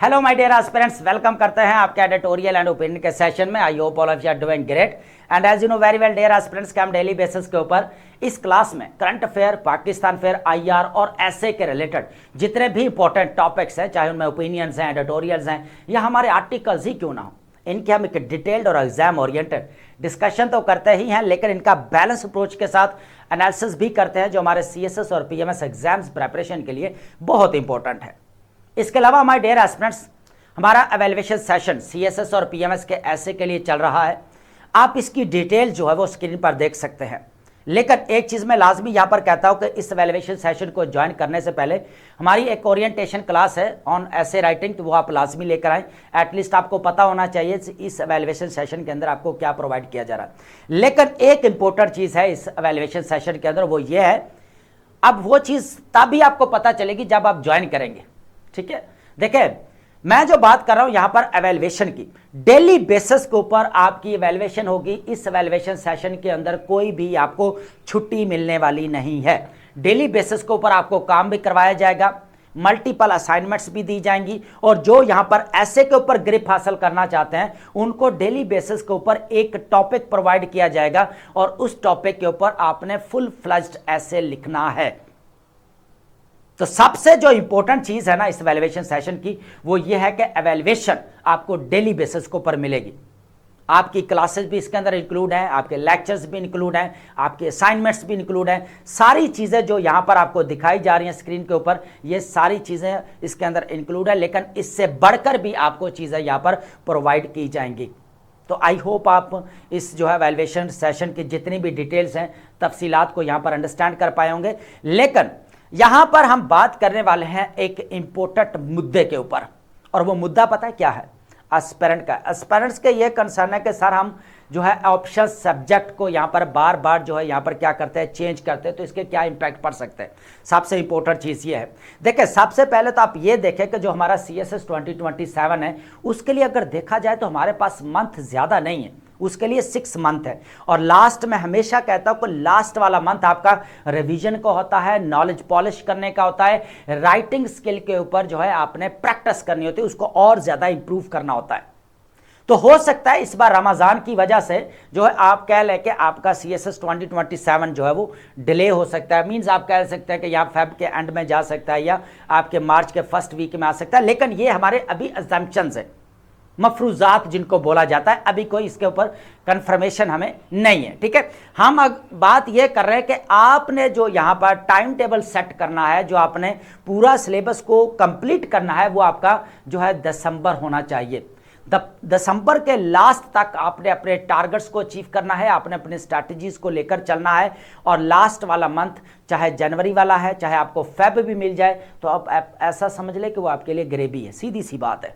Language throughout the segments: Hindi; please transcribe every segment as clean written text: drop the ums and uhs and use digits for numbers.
Hello my dear aspirants, welcome करते हैं आपके एडिटोरियल एंड ओपिनियन के सेशन में। I hope all of you are doing great and as you know very well dear aspirants कि हम डेली बेसिस के ऊपर इस क्लास में current affair, Pakistan fair, IR और ऐसे के रिलेटेड जितने भी इंपॉर्टेंट टॉपिक्स हैं, चाहे उनमें ओपिनियंस हैं, एडिटोरियल्स हैं या हमारे आर्टिकल्स ही क्यों ना हो, इनके हम एक डिटेल्ड और एग्जाम ओरिएंटेड डिस्कशन तो करते ही हैं, लेकिन इनका बैलेंस अप्रोच के साथ एनालिसिस भी करते हैं, जो हमारे सीएसएस और पीएमएस एग्जाम्स प्रिपरेशन के लिए बहुत इंपॉर्टेंट है। इसके अलावा हमारे डियर एस्पिरेंट्स, हमारा एवेल्युएशन सेशन सीएसएस और पीएमएस के ऐसे के लिए चल रहा है। आप इसकी डिटेल जो है वो स्क्रीन पर देख सकते हैं, लेकिन एक चीज़ मैं लाजमी यहाँ पर कहता हूँ कि इस एवेल्युएशन सेशन को ज्वाइन करने से पहले हमारी एक ओरिएंटेशन क्लास है ऑन ऐसे राइटिंग, तो वो आप लाजमी लेकर आएँ। एटलीस्ट आपको पता होना चाहिए इस एवेल्युएशन सेशन के अंदर आपको क्या प्रोवाइड किया जा रहा है। लेकिन एक इंपॉर्टेंट चीज़ है इस एवेल्युएशन सेशन के अंदर, वो ये है, अब वो चीज़ तभी आपको पता चलेगी जब आप ज्वाइन करेंगे। ठीक है, देखिए मैं जो बात कर रहा हूं यहां पर एवेल्युएशन की, डेली बेसिस के ऊपर आपकी एवेल्युएशन होगी। इस एवेल्युएशन सेशन के अंदर कोई भी आपको छुट्टी मिलने वाली नहीं है। डेली बेसिस के ऊपर आपको काम भी करवाया जाएगा, मल्टीपल असाइनमेंट्स भी दी जाएंगी, और जो यहां पर ऐसे के ऊपर ग्रिप हासिल करना चाहते हैं उनको डेली बेसिस के ऊपर एक टॉपिक प्रोवाइड किया जाएगा और उस टॉपिक के ऊपर आपने फुल फ्लेज्ड ऐसे लिखना है। तो सबसे जो इंपॉर्टेंट चीज है ना इस एवेल्युएशन सेशन की, वो ये है कि एवेल्युएशन आपको डेली बेसिस के ऊपर मिलेगी। आपकी क्लासेस भी इसके अंदर इंक्लूड हैं, आपके लेक्चर्स भी इंक्लूड हैं, आपके असाइनमेंट्स भी इंक्लूड हैं। सारी चीज़ें जो यहाँ पर आपको दिखाई जा रही हैं स्क्रीन के ऊपर, ये सारी चीज़ें इसके अंदर इंक्लूड है, लेकिन इससे बढ़कर भी आपको चीज़ें यहाँ पर प्रोवाइड की जाएंगी। तो आई होप आप इस जो है एवेल्युएशन सेशन की जितनी भी डिटेल्स हैं, तफसीलात को यहाँ पर अंडरस्टैंड कर पाए होंगे। लेकिन यहां पर हम बात करने वाले हैं एक इंपॉर्टेंट मुद्दे के ऊपर, और वो मुद्दा पता है क्या है? एस्पिरेंट का। एस्पिरेंट्स के ये कंसर्न है कि सर हम जो है ऑप्शन सब्जेक्ट को यहां पर बार बार जो है यहां पर क्या करते हैं, चेंज करते हैं, तो इसके क्या इंपैक्ट पड़ सकते हैं। सबसे इंपॉर्टेंट चीज़ ये है, देखिए सबसे पहले तो आप ये देखें कि जो हमारा सीएसएस 2027 है उसके लिए अगर देखा जाए तो हमारे पास मंथ ज़्यादा नहीं है, उसके लिए 6 मंथ है। और लास्ट में हमेशा कहता हूं कि लास्ट वाला मंथ आपका रिवीजन का होता है, नॉलेज पॉलिश करने का होता है, राइटिंग स्किल के ऊपर जो है आपने प्रैक्टिस करनी होती है, उसको और ज़्यादा इंप्रूव करना होता है। तो हो सकता है इस बार रमज़ान की वजह से जो है आप कह लें कि आपका सीएसएस 2027 जो है वो डिले हो सकता है। मींस आप कह सकते हैं कि या फेब के एंड में जा सकता है या आपके मार्च के फर्स्ट वीक में आ सकता है, लेकिन ये हमारे अभी अजम्पशंस है, मफरूजात जिनको बोला जाता है, अभी कोई इसके ऊपर कंफर्मेशन हमें नहीं है। ठीक है, हम अब बात ये कर रहे हैं कि आपने जो यहाँ पर टाइम टेबल सेट करना है, जो आपने पूरा सिलेबस को कंप्लीट करना है, वो आपका जो है दिसंबर होना चाहिए। दिसंबर के लास्ट तक आपने अपने टारगेट्स को अचीव करना है, आपने अपने स्ट्रैटेजीज को लेकर चलना है, और लास्ट वाला मंथ चाहे जनवरी वाला है, चाहे आपको फेब भी मिल जाए, तो आप ऐसा समझ ले कि वो आपके लिए ग्रेवी है, सीधी सी बात है।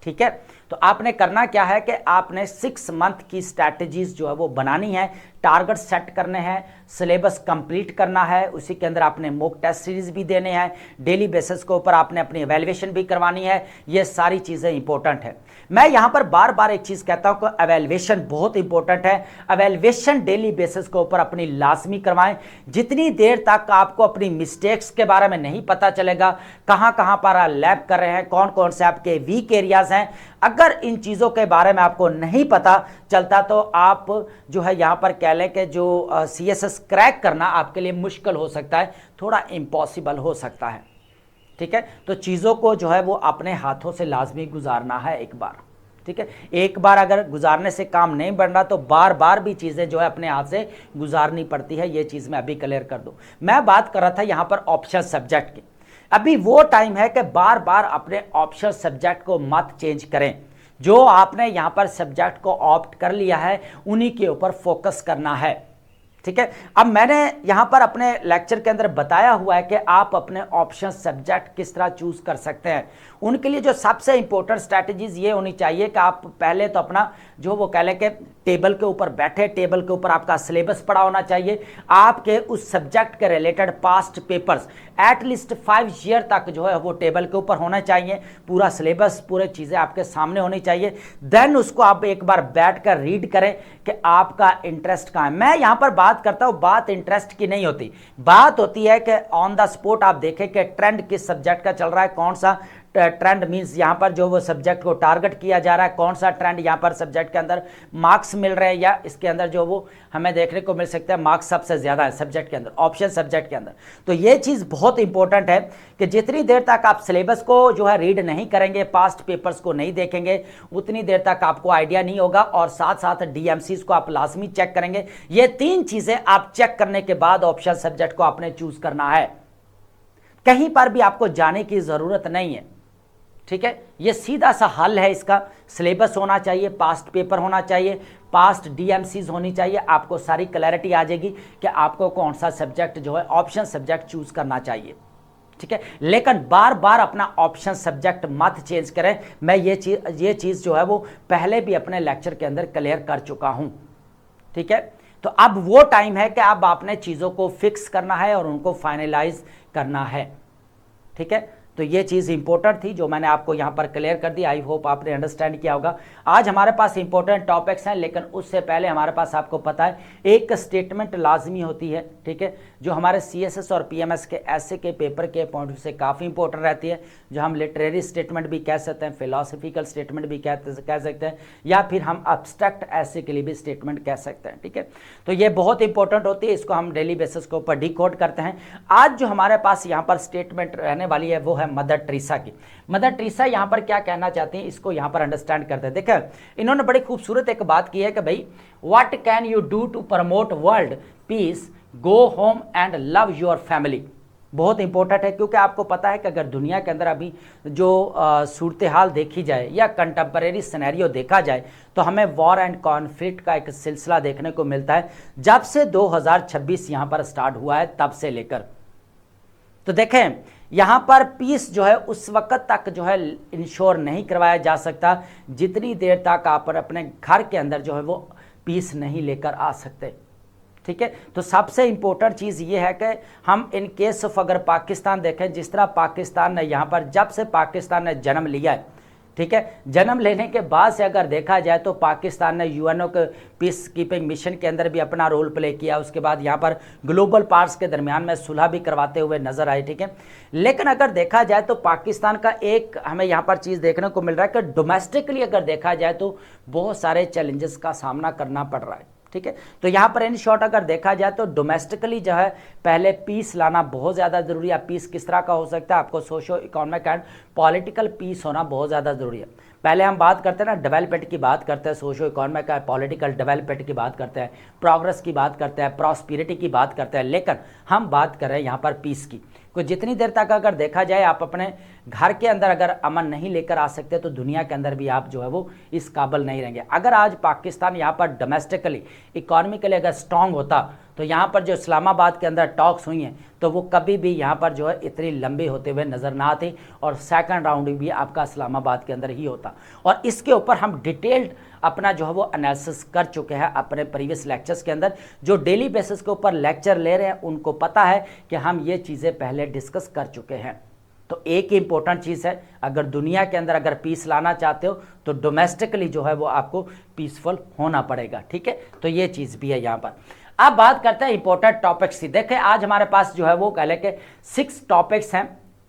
ठीक है, तो आपने करना क्या है कि आपने 6 मंथ की स्ट्रैटेजीज जो है वो बनानी है, टारगेट सेट करने हैं, सिलेबस कंप्लीट करना है, उसी के अंदर आपने मॉक टेस्ट सीरीज भी देने हैं, डेली बेसिस के ऊपर आपने अपनी एवेल्युएशन भी करवानी है। ये सारी चीज़ें इंपॉर्टेंट है। मैं यहाँ पर बार बार एक चीज़ कहता हूँ कि एवेल्युएशन बहुत इंपॉर्टेंट है। एवेल्युएशन डेली बेसिस के ऊपर अपनी लाजमी करवाएं। जितनी देर तक आपको अपनी मिस्टेक्स के बारे में नहीं पता चलेगा, कहाँ कहाँ पर आप लैब कर रहे हैं, कौन कौन से आपके वीक एरियाज हैं, अगर इन चीज़ों के बारे में आपको नहीं पता चलता तो आप जो है यहाँ पर कह लें कि जो सीएसएस क्रैक करना आपके लिए मुश्किल हो सकता है, थोड़ा इम्पॉसिबल हो सकता है। ठीक है, तो चीज़ों को जो है वो अपने हाथों से लाजमी गुजारना है एक बार। ठीक है, एक बार अगर गुजारने से काम नहीं बन रहा तो बार बार भी चीज़ें जो है अपने हाथ से गुजारनी पड़ती है। ये चीज़ मैं अभी क्लियर कर दूँ। मैं बात कर रहा था यहाँ पर ऑप्शन सब्जेक्ट की। अभी वो टाइम है कि बार बार अपने ऑप्शन सब्जेक्ट को मत चेंज करें। जो आपने यहाँ पर सब्जेक्ट को ऑप्ट कर लिया है उन्हीं के ऊपर फोकस करना है। ठीक है, अब मैंने यहाँ पर अपने लेक्चर के अंदर बताया हुआ है कि आप अपने ऑप्शन सब्जेक्ट किस तरह चूज कर सकते हैं। उनके लिए जो सबसे इंपॉर्टेंट स्ट्रैटेजीज ये होनी चाहिए कि आप पहले तो अपना जो वो कह लें कि टेबल के ऊपर बैठे, टेबल के ऊपर आपका सिलेबस पड़ा होना चाहिए, आपके उस सब्जेक्ट के related past papers at least 5 year तक जो है वो टेबल के ऊपर होना चाहिए, पूरा सिलेबस, पूरे चीज़ें आपके सामने होनी चाहिए। देन उसको आप एक बार बैठ कर रीड करें कि आपका इंटरेस्ट कहाँ है। मैं यहाँ पर बात करता हूँ, बात इंटरेस्ट की नहीं होती, बात होती है कि ऑन द स्पॉट आप देखें कि ट्रेंड किस सब्जेक्ट का चल रहा है, कौन सा ट्रेंड मींस यहाँ पर जो वो सब्जेक्ट को टारगेट किया जा रहा है, कौन सा ट्रेंड यहाँ पर सब्जेक्ट के अंदर मार्क्स मिल रहे हैं, या इसके अंदर जो वो हमें देखने को मिल सकता है मार्क्स सबसे ज़्यादा है सब्जेक्ट के अंदर, ऑप्शन सब्जेक्ट के अंदर। तो ये चीज़ बहुत इंपॉर्टेंट है कि जितनी देर तक आप सिलेबस को जो है रीड नहीं करेंगे, पास्ट पेपर्स को नहीं देखेंगे, उतनी देर तक आपको आइडिया नहीं होगा। और साथ साथ डीएमसीज को आप लाजमी चेक करेंगे। ये 3 चीज़ें आप चेक करने के बाद ऑप्शन सब्जेक्ट को आपने चूज करना है। कहीं पर भी आपको जाने की ज़रूरत नहीं है, ठीक है। ये सीधा सा हल है इसका। सिलेबस होना चाहिए, पास्ट पेपर होना चाहिए, पास्ट डीएमसीज होनी चाहिए, आपको सारी क्लैरिटी आ जाएगी कि आपको कौन सा सब्जेक्ट जो है ऑप्शन सब्जेक्ट चूज करना चाहिए, ठीक है। लेकिन बार बार अपना ऑप्शन सब्जेक्ट मत चेंज करें। मैं ये चीज़ जो है वो पहले भी अपने लेक्चर के अंदर क्लियर कर चुका हूं, ठीक है। तो अब वो टाइम है कि अब आपने चीज़ों को फिक्स करना है और उनको फाइनलाइज करना है, ठीक है। तो ये चीज़ इंपॉर्टेंट थी जो मैंने आपको यहाँ पर क्लियर कर दी। आई होप आपने अंडरस्टैंड किया होगा। आज हमारे पास इंपॉर्टेंट टॉपिक्स हैं, लेकिन उससे पहले हमारे पास आपको पता है एक स्टेटमेंट लाजमी होती है, ठीक है, जो हमारे सीएसएस और पीएमएस के ऐसे के पेपर के पॉइंट ऑफ व्यू से काफ़ी इंपॉर्टेंट रहती है, जो हम लिटरेरी स्टेटमेंट भी कह सकते हैं, फिलोसफिकल स्टेटमेंट भी कह सकते हैं, या फिर हम अब्स्ट्रैक्ट ऐसे के लिए भी स्टेटमेंट कह सकते हैं, ठीक है। तो ये बहुत इंपॉर्टेंट होती है, इसको हम डेली बेसिस के ऊपर डिकोड करते हैं। आज जो हमारे पास यहाँ पर स्टेटमेंट रहने वाली है वो है मदर टेरेसा की। मदर टेरेसा यहाँ पर क्या कहना चाहती हैं, इसको यहाँ पर अंडरस्टैंड करते हैं। देखिए, इन्होंने बड़ी खूबसूरत एक बात की है कि भाई, what can you do to promote world peace, go home and love your family. बहुत इंपॉर्टेंट है, क्योंकि आपको पता है कि अगर दुनिया के अंदर अभी जो सूरत हाल देखी जाए या कंटेम्परेरी सिनेरियो देखा जाए, तो हमें वॉर एंड कॉन्फ्लिक्ट का एक सिलसिला देखने को मिलता है जब से 2026 यहाँ पर स्टार्ट हुआ है, तब से लेकर। तो देखें, यहाँ पर पीस जो है उस वक्त तक जो है इंश्योर नहीं करवाया जा सकता जितनी देर तक आप अपने घर के अंदर जो है वो पीस नहीं लेकर आ सकते, ठीक है। तो सबसे इंपॉर्टेंट चीज़ ये है कि हम इन केस ऑफ अगर पाकिस्तान देखें, जिस तरह पाकिस्तान ने यहाँ पर जब से पाकिस्तान ने जन्म लिया है, ठीक है, जन्म लेने के बाद से अगर देखा जाए तो पाकिस्तान ने यूएनओ के पीस कीपिंग मिशन के अंदर भी अपना रोल प्ले किया। उसके बाद यहाँ पर ग्लोबल पावर्स के दरमियान में सुलह भी करवाते हुए नजर आए, ठीक है। लेकिन अगर देखा जाए तो पाकिस्तान का एक हमें यहाँ पर चीज़ देखने को मिल रहा है कि डोमेस्टिकली अगर देखा जाए तो बहुत सारे चैलेंजेस का सामना करना पड़ रहा है, ठीक है। तो यहाँ पर इन शॉर्ट अगर देखा जाए तो डोमेस्टिकली जो है पहले पीस लाना बहुत ज़्यादा ज़रूरी है। पीस किस तरह का हो सकता है, आपको socio economic and political peace होना बहुत ज़्यादा ज़रूरी है। पहले हम बात करते हैं ना, डेवलपमेंट की बात करते हैं, socio economic and political development की बात करते हैं, प्रोग्रेस की बात करते हैं, प्रॉस्पेरिटी की बात करते हैं, लेकिन हम बात कर रहे हैं यहाँ पर पीस की। को जितनी देर तक अगर देखा जाए आप अपने घर के अंदर अगर अमन नहीं लेकर आ सकते, तो दुनिया के अंदर भी आप जो है वो इस काबिल नहीं रहेंगे। अगर आज पाकिस्तान यहाँ पर डोमेस्टिकली इकोनॉमिकली अगर स्ट्रांग होता, तो यहाँ पर जो इस्लामाबाद के अंदर टॉक्स हुई हैं, तो वो कभी भी यहाँ पर जो है इतनी लंबी होते हुए नज़र ना आती, और सेकंड राउंड भी आपका इस्लामाबाद के अंदर ही होता। और इसके ऊपर हम डिटेल्ड अपना जो है वो एनालिसिस कर चुके हैं अपने प्रीवियस लेक्चर्स के अंदर। जो डेली बेसिस के ऊपर लेक्चर ले रहे हैं उनको पता है कि हम ये चीज़ें पहले डिस्कस कर चुके हैं। तो एक इंपॉर्टेंट चीज़ है, अगर दुनिया के अंदर अगर पीस लाना चाहते हो तो डोमेस्टिकली जो है वो आपको पीसफुल होना पड़ेगा, ठीक है। तो ये चीज़ भी है यहाँ पर। अब बात करते हैं इंपॉर्टेंट टॉपिक्स की। देखें, आज हमारे पास जो है वो कह लें कि 6 टॉपिक्स हैं,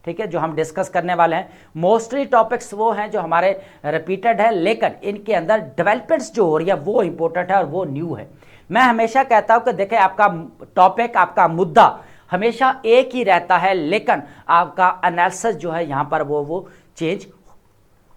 ठीक है, जो हम डिस्कस करने वाले हैं। मोस्टली टॉपिक्स वो हैं जो हमारे रिपीटेड है, लेकिन इनके अंदर डेवलपमेंट्स जो हो रही है वो इंपॉर्टेंट है और वो न्यू है। मैं हमेशा कहता हूं कि देखें, आपका टॉपिक, आपका मुद्दा हमेशा एक ही रहता है, लेकिन आपका एनालिसिस जो है यहाँ पर वो चेंज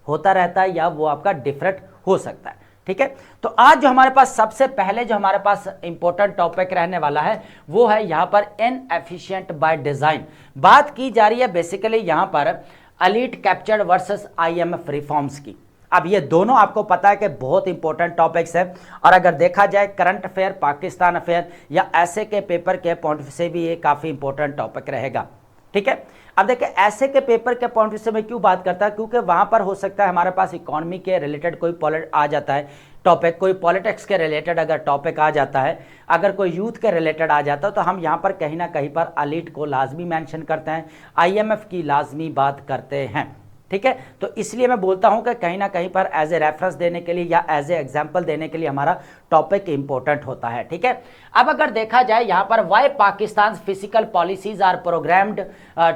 होता रहता है, या वो आपका डिफरेंट हो सकता है, ठीक है। तो आज जो हमारे पास सबसे पहले जो हमारे पास इंपॉर्टेंट टॉपिक रहने वाला है वो है यहाँ पर इनएफिशिएंट बाय डिजाइन। बात की जा रही है बेसिकली यहाँ पर elite captured versus IMF reforms की। अब ये दोनों आपको पता है कि बहुत इंपॉर्टेंट टॉपिक्स है, और अगर देखा जाए करंट अफेयर, पाकिस्तान अफेयर या ऐसे के पेपर के पॉइंट से भी ये काफ़ी इंपॉर्टेंट टॉपिक रहेगा, ठीक है। अब देखिए, ऐसे के पेपर के पॉइंट से मैं क्यों बात करता है, क्योंकि वहां पर हो सकता है हमारे पास इकोनॉमी के रिलेटेड कोई आ जाता है टॉपिक, कोई पॉलिटिक्स के रिलेटेड अगर टॉपिक आ जाता है, अगर कोई यूथ के रिलेटेड आ जाता है, तो हम यहाँ पर कहीं ना कहीं पर एलीट को लाजमी मेंशन करते हैं, आईएमएफ की लाजमी बात करते हैं, ठीक है। तो इसलिए मैं बोलता हूं कि कहीं ना कहीं पर एज ए रेफरेंस देने के लिए या एज ए एग्जाम्पल देने के लिए हमारा टॉपिक इंपॉर्टेंट होता है, ठीक है। अब अगर देखा जाए यहां पर why Pakistan physical policies are programmed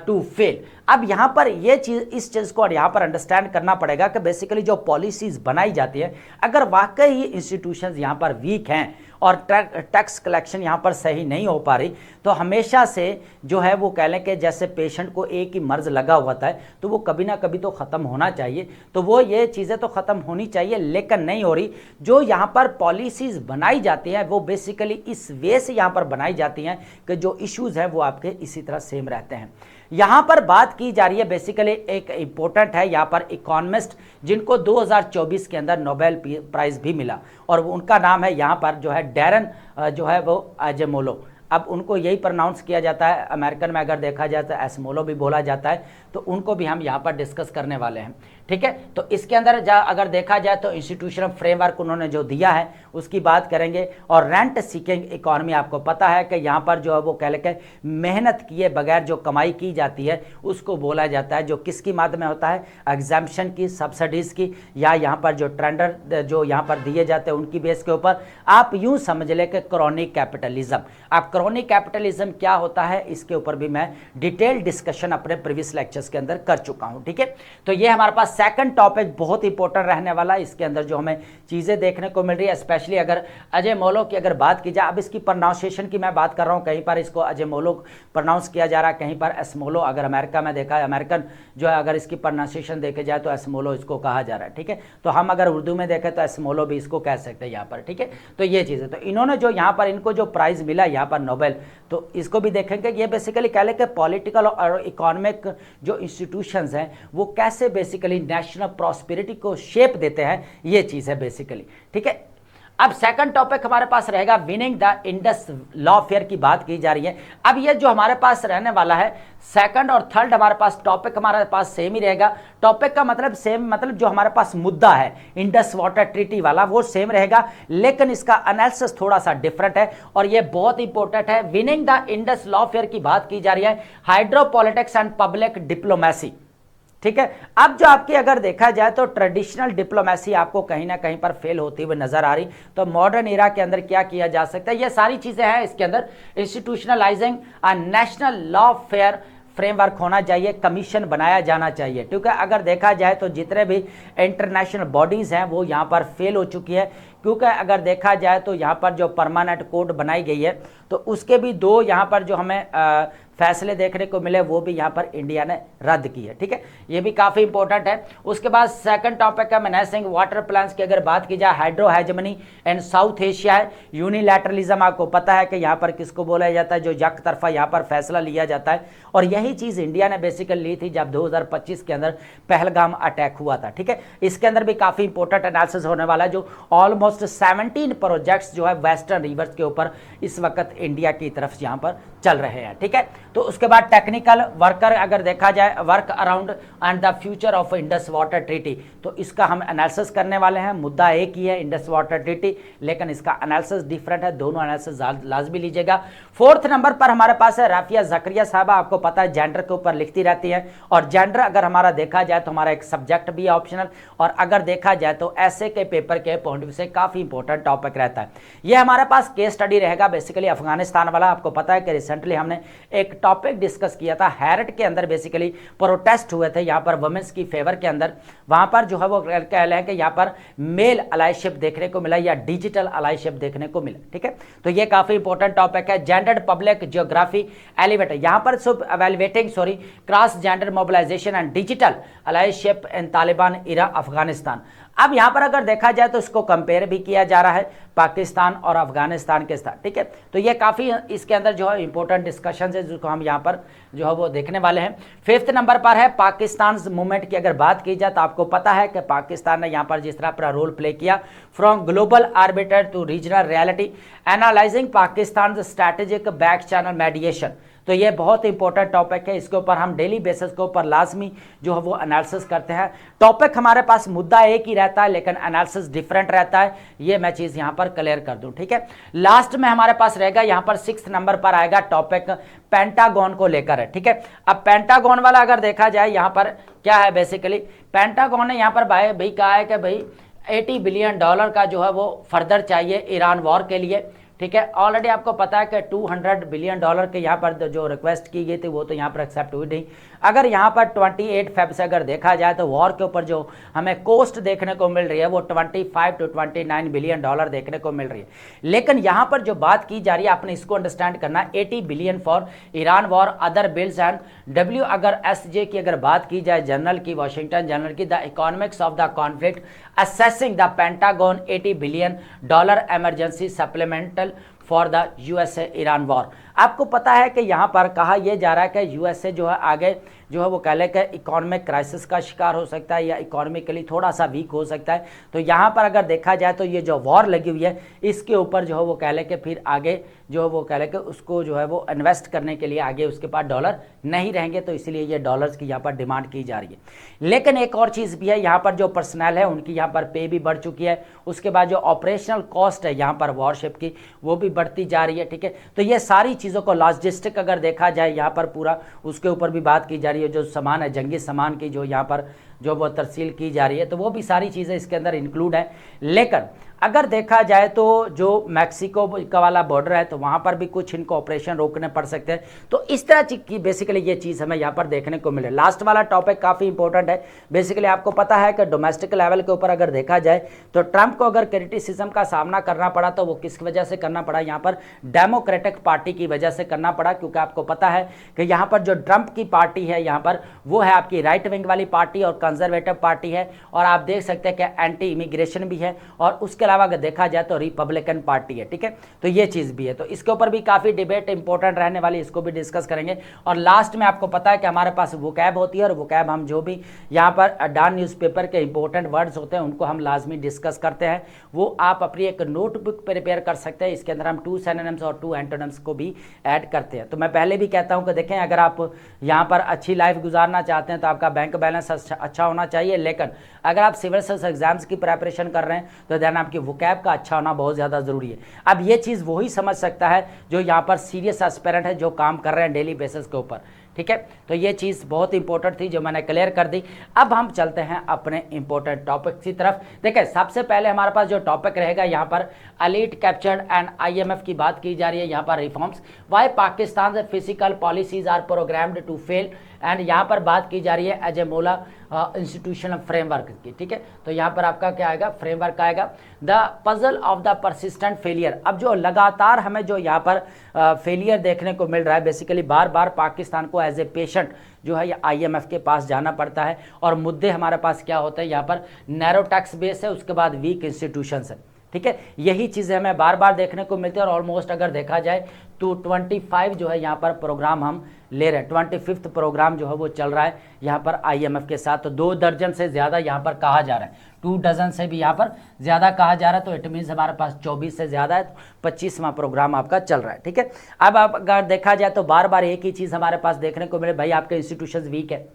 to fail, अब यहां पर ये चीज, इस चीज को यहां पर अंडरस्टैंड करना पड़ेगा कि बेसिकली जो पॉलिसीज बनाई जाती है, अगर वाकई ही इंस्टीट्यूशंस यहां पर वीक हैं और टैक्स कलेक्शन यहाँ पर सही नहीं हो पा रही, तो हमेशा से जो है वो कह लें कि जैसे पेशेंट को एक ही मर्ज लगा हुआ था तो वो कभी ना कभी तो ख़त्म होना चाहिए, तो वो ये चीज़ें तो ख़त्म होनी चाहिए, लेकिन नहीं हो रही। जो यहाँ पर पॉलिसीज़ बनाई जाती हैं वो बेसिकली इस वे से यहाँ पर बनाई जाती हैं कि जो इश्यूज़ हैं वो आपके इसी तरह सेम रहते हैं। यहाँ पर बात की जा रही है बेसिकली एक इम्पोर्टेंट है यहाँ पर इकोनॉमिस्ट जिनको 2024 के अंदर नोबेल प्राइज़ भी मिला, और उनका नाम है यहाँ पर जो है डैरन जो है वो अजेमोलो। अब उनको यही प्रोनाउंस किया जाता है, अमेरिकन में अगर देखा जाए तो एस्मोलो भी बोला जाता है, तो उनको भी हम यहाँ पर डिस्कस करने वाले हैं, ठीक है। तो इसके अंदर अगर देखा जाए तो इंस्टीट्यूशनल फ्रेमवर्क उन्होंने जो दिया है उसकी बात करेंगे। और रेंट सीकिंग इकॉनमी, आपको पता है कि यहाँ पर जो है वो कह लेके मेहनत किए बगैर जो कमाई की जाती है उसको बोला जाता है, जो किसकी माद में होता है, एग्जाम्पशन की, सब्सिडीज़ की, या यहाँ पर जो टेंडर जो यहाँ पर दिए जाते हैं उनकी बेस के ऊपर। आप यूँ समझ लें कि क्रॉनिक कैपिटलिज्म, आप क्रॉनिक कैपिटलिज्म क्या होता है इसके ऊपर भी मैं डिटेल डिस्कशन अपने प्रीवियस लेक्चर्स के अंदर कर चुका हूँ, ठीक है। तो ये हमारे पास सेकंड टॉपिक बहुत इंपॉर्टेंट रहने वाला है। इसके अंदर जो हमें चीज़ें देखने को मिल रही है, स्पेशली अगर अजेमोलो की अगर बात की जाए, अब इसकी प्रोनाउंसिएशन की मैं बात कर रहा हूँ, कहीं पर इसको अजेमोलो प्रोनाउंस किया जा रहा है, कहीं पर एस्मोलो। अगर अमेरिका में देखा है, अमेरिकन जो है अगर इसकी प्रोनाउंसिएशन देखे जाए तो एस्मोलो इसको कहा जा रहा है, ठीक है। तो हम अगर उर्दू में देखें तो एस्मोलो भी इसको कह सकते हैं यहाँ पर, ठीक है। तो ये चीज़ है, तो इन्होंने जो यहाँ पर इनको जो प्राइज़ मिला यहाँ पर नोबेल, तो इसको भी देखेंगे। ये बेसिकली कह लें कि पॉलिटिकल और इकोनॉमिक जो इंस्टीट्यूशंस हैं वो कैसे बेसिकली नेशनल प्रॉस्पेरिटी को शेप देते हैं, ये चीज़ है बेसिकली, ठीक है। अब सेकंड टॉपिक हमारे पास रहेगा विनिंग द इंडस लॉफेयर की बात की जा रही है। अब ये जो हमारे पास रहने वाला है सेकंड और थर्ड, हमारे पास टॉपिक हमारे पास सेम ही रहेगा। टॉपिक का मतलब सेम, मतलब जो हमारे पास मुद्दा है इंडस वाटर ट्रीटी वाला वो सेम रहेगा, लेकिन इसका एनालिसिस थोड़ा सा डिफरेंट है और ये बहुत इंपॉर्टेंट है। विनिंग द इंडस लॉफेयर की बात की जा रही है, हाइड्रोपॉलिटिक्स एंड पब्लिक डिप्लोमेसी, ठीक है। अब जो आपकी अगर देखा जाए तो ट्रेडिशनल डिप्लोमेसी आपको कहीं ना कहीं पर फेल होती हुई नजर आ रही, तो मॉडर्न एरा के अंदर क्या किया जा सकता है, ये सारी चीजें हैं इसके अंदर। इंस्टीट्यूशनलाइजिंग a national lawfare framework होना चाहिए, कमीशन बनाया जाना चाहिए, क्योंकि अगर देखा जाए तो जितने भी इंटरनेशनल बॉडीज़ हैं वो यहाँ पर फेल हो चुकी है, क्योंकि अगर देखा जाए तो यहाँ पर जो परमानेंट कोड बनाई गई है तो उसके भी दो यहाँ पर जो हमें फैसले देखने को मिले वो भी यहाँ पर इंडिया ने रद्द की है, ठीक है। ये भी काफ़ी इंपॉर्टेंट है। उसके बाद सेकंड टॉपिक है मैनेजिंग वाटर प्लान्स की अगर बात की जाए, hydro hegemony and South Asia है, यूनिलैटरलिज्म आपको पता है कि यहाँ पर किसको बोला जाता है, जो यक तरफा यहाँ पर फैसला लिया जाता है, और यही चीज़ इंडिया ने बेसिकली ली थी जब 2025 के अंदर पहलगाम अटैक हुआ था, ठीक है। इसके अंदर भी काफ़ी इंपॉर्टेंट एनालिसिस होने वाला है, जो ऑलमोस्ट 17 प्रोजेक्ट्स जो है वेस्टर्न रिवर्स के ऊपर इस वक्त इंडिया की तरफ यहाँ पर चल रहे हैं, ठीक है। तो उसके बाद टेक्निकल वर्कर अगर देखा जाए, work around and the future of Indus water treaty, तो इसका हम एनालिसिस करने वाले हैं। मुद्दा एक ही है इंडस वाटर ट्रीटी, लेकिन इसका एनालिसिस डिफरेंट है, दोनों एनालिसिस लाजमी लीजिएगा। फोर्थ नंबर पर हमारे पास है राफिया जकरिया साहबा, आपको पता है जेंडर के ऊपर लिखती रहती है, और जेंडर अगर हमारा देखा जाए तो हमारा एक सब्जेक्ट भी है ऑप्शनल, और अगर देखा जाए तो ऐसे के पेपर के पॉइंट से काफ़ी इंपॉर्टेंट टॉपिक रहता है। ये हमारे पास केस स्टडी रहेगा बेसिकली अफगानिस्तान वाला। आपको पता है कि रिसेंटली हमने एक टॉपिक डिस्कस किया था, हैरट के अंदर बेसिकली प्रोटेस्ट हुए थे यहाँ पर वुमेन्स की फेवर के अंदर, वहाँ पर जो है वो कह लें कि यहाँ पर मेल अलाइशिप देखने को मिला या डिजिटल अलाइशिप देखने को मिला, ठीक है। तो ये काफ़ी इंपॉर्टेंट टॉपिक है। जेंडर्ड पब्लिक जियोग्राफी एलिवेट, यहाँ पर सब evaluating cross gender mobilisation and digital allyship in Taliban era Afghanistan. अब यहाँ पर अगर देखा जाए तो इसको कंपेयर भी किया जा रहा है पाकिस्तान और अफगानिस्तान के साथ, ठीक है। तो ये काफ़ी इसके अंदर जो है इंपॉर्टेंट डिस्कशन है जिसको हम यहाँ पर जो है वो देखने वाले हैं। फिफ्थ नंबर पर है पाकिस्तान मूवमेंट की अगर बात की जाए तो आपको पता है कि पाकिस्तान ने यहाँ पर जिस तरह अपना रोल प्ले किया, from global arbiter to regional reality, analysing Pakistan strategic back channel mediation, तो ये बहुत इंपॉर्टेंट टॉपिक है, इसके ऊपर हम डेली बेसिस के ऊपर लाजमी जो है वो एनालिसिस करते हैं। टॉपिक हमारे पास मुद्दा एक ही रहता है लेकिन एनालिसिस डिफरेंट रहता है, ये मैं चीज यहां पर क्लियर कर दूं, ठीक है। लास्ट में हमारे पास रहेगा यहां पर 6th नंबर पर आएगा टॉपिक पेंटागन को लेकर है, ठीक है। अब पेंटागन वाला अगर देखा जाए यहां पर क्या है, बेसिकली पेंटागन ने यहां पर भाई कहा है कि भाई $80 बिलियन का जो है वो फर्दर चाहिए ईरान वॉर के लिए, ठीक है। ऑलरेडी आपको पता है कि $200 बिलियन के यहाँ पर जो रिक्वेस्ट की गई थी वो तो यहाँ पर एक्सेप्ट हुई नहीं। अगर यहाँ पर 28 फेब से अगर देखा जाए तो वॉर के ऊपर जो हमें कॉस्ट देखने को मिल रही है वो 25 to 29 बिलियन डॉलर देखने को मिल रही है। लेकिन यहाँ पर जो बात की जा रही है आपने इसको अंडरस्टैंड करना, 80 billion for Iran war other bills and W अगर SJ की अगर बात की जाए जनरल की, वाशिंगटन जनरल की, the economics of the conflict assessing the pentagon $80 billion emergency supplemental for the USA Iran war. आपको पता है कि यहाँ पर कहा यह जा रहा है कि USA जो है आगे जो है वो कह ले कि इकोनॉमिक क्राइसिस का शिकार हो सकता है या इकोनॉमिकली थोड़ा सा वीक हो सकता है। तो यहाँ पर अगर देखा जाए तो ये जो वॉर लगी हुई है इसके ऊपर जो है वो कह ले कि फिर आगे जो है वो कह ले कि उसको जो है वो इन्वेस्ट करने के लिए आगे उसके पास डॉलर नहीं रहेंगे, तो इसलिए ये डॉलर्स की यहाँ पर डिमांड की जा रही है। लेकिन एक और चीज़ भी है, यहाँ पर जो पर्सनल है उनकी यहाँ पर पे भी बढ़ चुकी है, उसके बाद जो ऑपरेशनल कॉस्ट है यहाँ पर वॉरशिप की वो भी बढ़ती जा रही है, ठीक है। तो ये सारी चीज़ों को लॉजिस्टिक अगर देखा जाए यहाँ पर पूरा उसके ऊपर भी बात की जा रही है, जो सामान है जंगी सामान की जो यहाँ पर जो वो तरसील की जा रही है, तो वो भी सारी चीज़ें इसके अंदर इंक्लूड है। लेकिन अगर देखा जाए तो जो मैक्सिको का वाला बॉर्डर है तो वहाँ पर भी कुछ इनको ऑपरेशन रोकने पड़ सकते हैं। तो इस तरह की बेसिकली ये चीज़ हमें यहाँ पर देखने को मिले। लास्ट वाला टॉपिक काफ़ी इंपॉर्टेंट है। बेसिकली आपको पता है कि डोमेस्टिक लेवल के ऊपर अगर देखा जाए तो ट्रंप को अगर क्रिटिसिज्म का सामना करना पड़ा तो वो किस वजह से करना पड़ा, यहाँ पर डेमोक्रेटिक पार्टी की वजह से करना पड़ा, क्योंकि आपको पता है कि यहाँ पर जो ट्रंप की पार्टी है यहाँ पर वो है आपकी राइट विंग वाली पार्टी और कंजर्वेटिव पार्टी है, और आप देख सकते हैं कि एंटी इमिग्रेशन भी है, और उसके अलावा अगर देखा जाए तो रिपब्लिकन पार्टी है, ठीक है। तो ये चीज़ भी है, तो इसके ऊपर भी काफ़ी डिबेट इंपॉर्टेंट रहने वाली, इसको भी डिस्कस करेंगे। और लास्ट में आपको पता है कि हमारे पास वोकैब होती है, और वोकैब हम जो भी यहाँ पर डान न्यूज़पेपर के इंपॉर्टेंट वर्ड्स होते हैं उनको हम लाजमी डिस्कस करते हैं, वो आप अपनी एक नोटबुक प्रिपेयर कर सकते हैं। इसके अंदर हम 2 सिनोनिम्स और 2 एंटोनिम्स को भी ऐड करते हैं। तो मैं पहले भी कहता हूँ कि देखें, अगर आप यहाँ पर अच्छी लाइफ गुजारना चाहते हैं तो आपका बैंक बैलेंस अच्छा होना चाहिए, लेकिन अगर आप सिविल सर्विस एग्जाम्स की प्रिपरेशन कर रहे हैं तो ध्यान आपकी वोकैब का अच्छा होना बहुत ज़्यादा ज़रूरी है। अब ये चीज़ वही समझ सकता है जो यहाँ पर सीरियस एस्पिरेंट है, जो काम कर रहे हैं डेली बेसिस के ऊपर, ठीक है। तो ये चीज़ बहुत इंपॉर्टेंट थी जो मैंने क्लियर कर दी। अब हम चलते हैं अपने इंपॉर्टेंट टॉपिक की तरफ। देखिए, सबसे पहले हमारे पास जो टॉपिक रहेगा यहाँ पर एलीट कैप्चर्ड एंड IMF की बात की जा रही है। यहाँ पर reforms why Pakistan physical policies are programmed to fail, and यहाँ पर बात की जा रही है एज ए मोला इंस्टीट्यूशनल फ्रेमवर्क की, ठीक है। तो यहाँ पर आपका क्या आएगा, फ्रेमवर्क आएगा, the puzzle of the persistent failure. अब जो लगातार हमें जो यहाँ पर फेलियर देखने को मिल रहा है, बेसिकली बार बार पाकिस्तान को एज ए पेशेंट जो है ये IMF के पास जाना पड़ता है, और मुद्दे हमारे पास क्या होते हैं, यहाँ पर नैरो टैक्स बेस है, उसके बाद वीक इंस्टीट्यूशंस है, ठीक है। यही चीज़ें हमें बार बार देखने को मिलती है, और ऑलमोस्ट अगर देखा जाए तो 25 जो है यहाँ पर प्रोग्राम हम ले रहे हैं, 25th प्रोग्राम जो है वो चल रहा है यहाँ पर IMF के साथ। तो 2 दर्जन से ज़्यादा यहाँ पर कहा जा रहा है, 2 डजन से भी यहाँ पर ज़्यादा कहा जा रहा है, तो इट मीन्स हमारे पास 24 से ज़्यादा है, 25वां प्रोग्राम आपका चल रहा है, ठीक है। अब आप अगर देखा जाए तो बार बार एक ही चीज़ हमारे पास देखने को मिले, भाई आपके इंस्टीट्यूशन वीक है।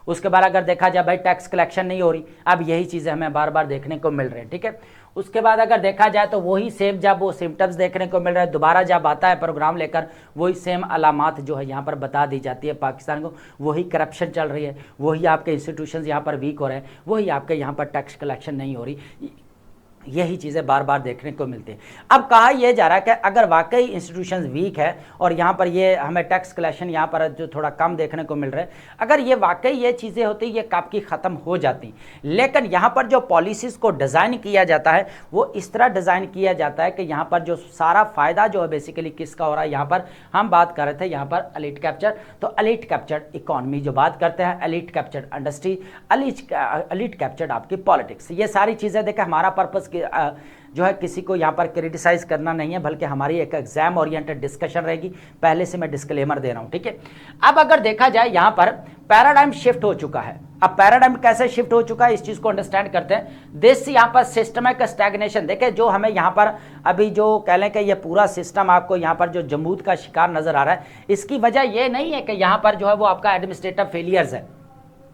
उसके बाद अगर देखा जाए भाई टैक्स कलेक्शन नहीं हो रही, अब यही चीज़ें हमें बार बार देखने को मिल रही हैं, ठीक है। उसके बाद अगर देखा जाए तो वही सेम जब वो सिम्टम्स देखने को मिल रहा है, दोबारा जब आता है प्रोग्राम लेकर वही सेम अलामात जो है यहाँ पर बता दी जाती है पाकिस्तान को, वही करप्शन चल रही है, वही आपके इंस्टीट्यूशंस यहाँ पर वीक हो रहे हैं, वही आपके यहाँ पर टैक्स कलेक्शन नहीं हो रही, यही चीज़ें बार बार देखने को मिलती हैं। अब कहा यह जा रहा है कि अगर वाकई इंस्टीट्यूशंस वीक है और यहाँ पर ये हमें टैक्स कलेक्शन यहाँ पर जो थोड़ा कम देखने को मिल रहा है, अगर ये वाकई ये चीज़ें होती ये कब की ख़त्म हो जाती। लेकिन यहाँ पर जो पॉलिसीज़ को डिज़ाइन किया जाता है वो इस तरह डिज़ाइन किया जाता है कि यहाँ पर जो सारा फ़ायदा जो है बेसिकली किसका हो रहा है, यहाँ पर हम बात कर रहे थे यहाँ पर एलीट कैप्चर, तो एलीट कैप्चर्ड इकॉनमी जो बात करते हैं, elite captured industry, elite captured आपकी पॉलिटिक्स, ये सारी चीज़ें देखें हमारा पर्पस जो है किसी को यहाँ पर क्रिटिसाइज करना नहीं है, बल्कि हमारी एक एग्जाम ओरिएंटेड डिस्कशन रहेगी। पहले से मैं डिस्क्लेमर दे रहा हूँ, ठीक है। अब अगर देखा जाए यहाँ पर पैराडाइम शिफ्ट हो चुका है। अब पैराडाइम कैसे शिफ्ट हो चुका है इस चीज को अंडरस्टैंड करते हैं। दिस यहाँ पर सिस्टमिक स्टैग्नेशन, देखिए जो हमें यहाँ पर अभी जो कह लें कि ये पूरा सिस्टम आपको यहाँ पर जो जमूद का शिकार नजर आ रहा है, इसकी वजह ये नहीं है कि यहाँ पर जो है वो आपका एडमिनिस्ट्रेटिव फेलियर्स है,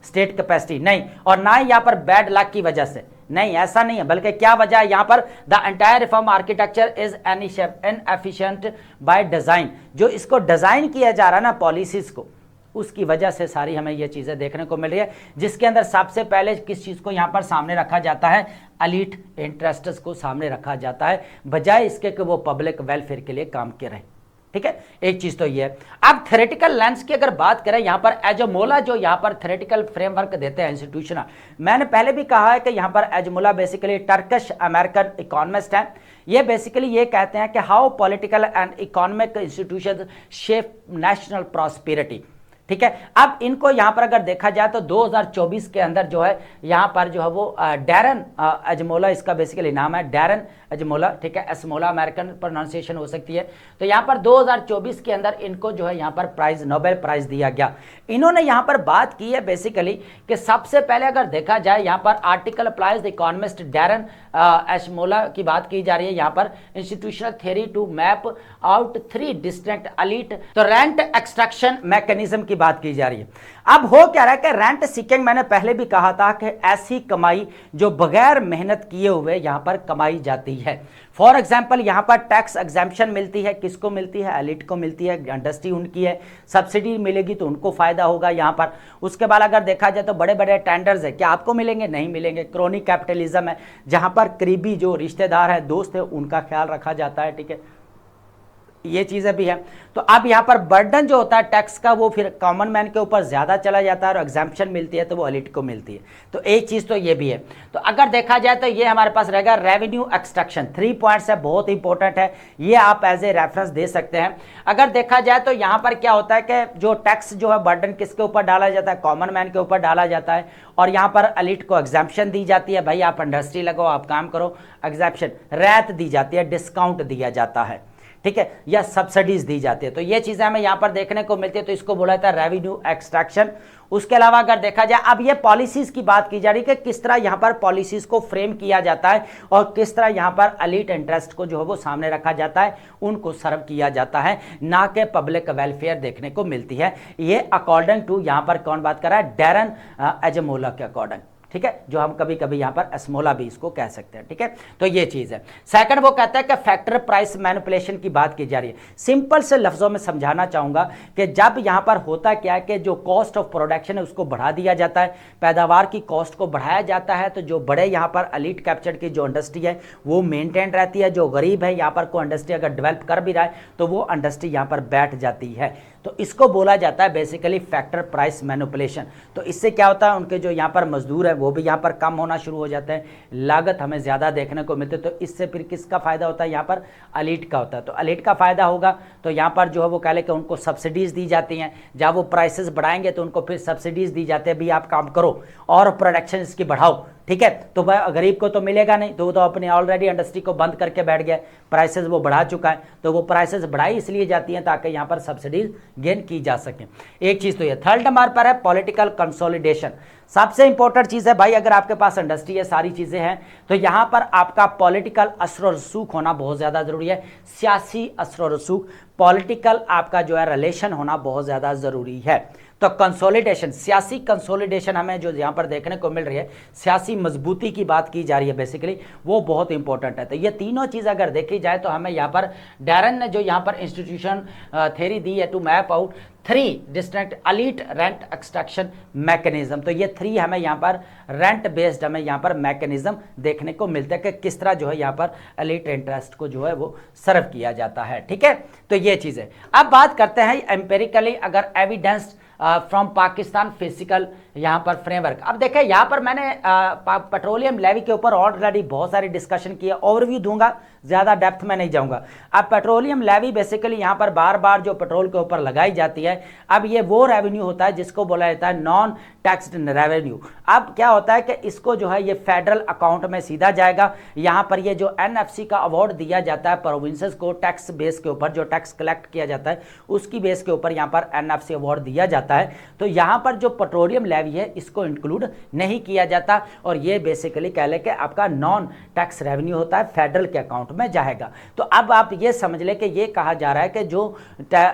स्टेट कैपेसिटी नहीं, और ना ही यहाँ पर बैड लक की वजह से, नहीं ऐसा नहीं है, बल्कि क्या वजह है यहाँ पर the entire reform architecture is inefficient by design. जो इसको डिजाइन किया जा रहा है ना पॉलिसीज को, उसकी वजह से सारी हमें ये चीजें देखने को मिल रही है, जिसके अंदर सबसे पहले किस चीज को यहां पर सामने रखा जाता है, एलीट इंटरेस्ट्स को सामने रखा जाता है, बजाय इसके कि वो पब्लिक वेलफेयर के लिए काम करे। ठीक है, एक चीज तो ये है। अब थ्योरेटिकल लेंस की अगर बात करें, यहां पर एजमोला जो यहां पर थ्योरेटिकल फ्रेमवर्क देते हैं इंस्टीट्यूशनल, मैंने पहले भी कहा है कि यहां पर एजमोला बेसिकली टर्किश अमेरिकन इकोनॉमिस्ट हैं। ये बेसिकली ये कहते हैं कि how political and economic institutions shape national prosperity. ठीक है, अब इनको यहां पर अगर देखा जाए तो 2024 के अंदर जो है यहां पर जो है वो डैरन अजमोला, इसका बेसिकली नाम है डैरन अजमोला, ठीक है, एस्मोला अमेरिकन प्रोनाउंसिएशन हो सकती है। तो यहां पर 2024 के अंदर इनको जो है यहां पर प्राइज, नोबेल प्राइज दिया गया। इन्होंने यहां पर बात की है बेसिकली कि सबसे पहले अगर देखा जाए यहां पर article applies the economist Daron Acemoglu की बात की जा रही है, यहां पर institutional theory to map out 3 distinct elite, तो रेंट एक्सट्रैक्शन मैकेनिज्म की बात की जा रही है। अब हो क्या रहा है कि रेंट सीकिंग, मैंने पहले भी कहा था कि ऐसी कमाई जो बगैर मेहनत किए हुए यहां पर कमाई जाती है। फॉर एग्जाम्पल यहां पर टैक्स एग्जाम्पशन मिलती है, किसको मिलती है, एलिट को मिलती है, इंडस्ट्री उनकी है, सब्सिडी मिलेगी तो उनको फायदा होगा यहां पर। उसके बाद अगर देखा जाए तो बड़े बड़े टेंडर्स है, क्या आपको मिलेंगे, नहीं मिलेंगे। क्रोनी कैपिटलिज्म है, जहां पर करीबी जो रिश्तेदार है, दोस्त है, उनका ख्याल रखा जाता है। ठीक है, ये चीजें भी है। तो अब यहां पर बर्डन जो होता है टैक्स का, वो फिर कॉमन मैन के ऊपर ज्यादा चला जाता है, और एग्जाम्पशन मिलती है तो वो एलिट को मिलती है। तो एक चीज तो ये भी है। तो अगर देखा जाए तो ये हमारे पास रहेगा रेवेन्यू एक्सट्रैक्शन, 3 पॉइंट्स है, बहुत इंपॉर्टेंट है, ये आप एज ए रेफरेंस दे सकते हैं। अगर देखा जाए तो यहां पर क्या होता है कि जो टैक्स जो है बर्डन किसके ऊपर डाला जाता है, कॉमन मैन के ऊपर डाला जाता है, और यहां पर एलिट को एग्जाम्पशन दी जाती है, भाई आप इंडस्ट्री लगाओ, आप काम करो, एग्जाम्पशन, रियायत दी जाती है, डिस्काउंट दिया जाता है, ठीक है, या सब्सिडीज दी जाती है। तो ये चीजें हमें यहां पर देखने को मिलती है, तो इसको बोला जाता है रेवेन्यू एक्सट्रैक्शन। उसके अलावा अगर देखा जाए, अब ये पॉलिसीज की बात की जा रही है कि किस तरह यहां पर पॉलिसीज को फ्रेम किया जाता है, और किस तरह यहां पर एलीट इंटरेस्ट को जो है वो सामने रखा जाता है, उनको सर्व किया जाता है, ना कि पब्लिक वेलफेयर देखने को मिलती है। ये अकॉर्डिंग टू यहां पर कौन बात कर रहा है, डैरन अजमोला के अकॉर्डिंग, ठीक है, जो हम कभी कभी यहां पर एस्मोला भी इसको कह सकते हैं। ठीक है, तो ये चीज है। सेकंड वो कहता है कि फैक्टर प्राइस मैनिपुलेशन की बात की जा रही है। सिंपल से लफ्जों में समझाना चाहूंगा कि जब यहां पर होता क्या है कि जो कॉस्ट ऑफ प्रोडक्शन है उसको बढ़ा दिया जाता है, पैदावार की कॉस्ट को बढ़ाया जाता है, तो जो बड़े यहां पर एलीट कैप्चर की जो इंडस्ट्री है वो मेंटेन रहती है, जो गरीब है यहां पर कोई इंडस्ट्री अगर डेवलप कर भी रहा है तो वो इंडस्ट्री यहां पर बैठ जाती है। तो इसको बोला जाता है बेसिकली फैक्टर प्राइस मैनिपुलेशन। तो इससे क्या होता है, उनके जो यहाँ पर मजदूर है वो भी यहाँ पर कम होना शुरू हो जाते हैं, लागत हमें ज़्यादा देखने को मिलती है। तो इससे फिर किसका फायदा होता है, यहाँ पर एलीट का होता है। तो एलीट का फायदा होगा तो यहाँ पर जो है वो कह लें कि उनको सब्सिडीज़ दी जाती हैं, जब वो प्राइसेस बढ़ाएंगे तो उनको फिर सब्सिडीज़ दी जाती है, भी आप काम करो और प्रोडक्शन इसकी बढ़ाओ। ठीक है, तो भाई गरीब को तो मिलेगा नहीं, तो वो तो अपनी ऑलरेडी इंडस्ट्री को बंद करके बैठ गया, प्राइसेस वो बढ़ा चुका है, तो वो प्राइसेस बढ़ाई इसलिए जाती हैं ताकि यहाँ पर सब्सिडीज गेन की जा सके। एक चीज तो ये। थर्ड नंबर पर है पॉलिटिकल कंसोलिडेशन। सबसे इंपॉर्टेंट चीज है भाई, अगर आपके पास इंडस्ट्री है, सारी चीजें हैं, तो यहां पर आपका पॉलिटिकल असर रसूख होना बहुत ज्यादा जरूरी है, सियासी असर रसूख, पॉलिटिकल आपका जो है रिलेशन होना बहुत ज्यादा जरूरी है। तो कंसोलिडेशन, सियासी कंसोलिडेशन हमें जो यहाँ पर देखने को मिल रही है, सियासी मजबूती की बात की जा रही है बेसिकली, वो बहुत इंपॉर्टेंट है। तो ये तीनों चीज़ अगर देखी जाए तो हमें यहाँ पर डैरन ने जो यहाँ पर इंस्टीट्यूशन थ्योरी दी है to map out 3 distinct elite rent extraction mechanism, तो ये 3 हमें यहाँ पर रेंट बेस्ड हमें यहाँ पर मैकेनिज्म देखने को मिलता है कि किस तरह जो है यहाँ पर एलीट इंटरेस्ट को जो है वो सर्व किया जाता है। ठीक है, तो ये चीज़ है। अब बात करते हैं एम्पेरिकली, अगर एविडेंस फ्रॉम पाकिस्तान फिजिकल यहाँ पर फ्रेमवर्क। अब देखें यहाँ पर मैंने पेट्रोलियम लेवी के ऊपर ऑलरेडी बहुत सारी डिस्कशन की है, ओवरव्यू दूंगा, ज़्यादा डेप्थ में नहीं जाऊंगा। अब पेट्रोलियम लेवी बेसिकली यहाँ पर बार बार जो पेट्रोल के ऊपर लगाई जाती है, अब ये वो रेवेन्यू होता है जिसको बोला जाता है नॉन टैक्स्ड रेवेन्यू। अब क्या होता है कि इसको जो है ये फेडरल अकाउंट में सीधा जाएगा। यहाँ पर ये जो एनएफसी का अवार्ड दिया जाता है प्रोविंसेस को टैक्स बेस के ऊपर, जो टैक्स कलेक्ट किया जाता है उसकी बेस के ऊपर यहाँ पर एनएफसी अवार्ड दिया जाता है। तो यहाँ पर जो पेट्रोलियम लेवी लेवी है इसको इंक्लूड नहीं किया जाता, और ये बेसिकली कह लें कि आपका नॉन टैक्स रेवेन्यू होता है, फेडरल के अकाउंट में जाएगा। तो अब आप ये समझ लें कि ये कहा जा रहा है कि जो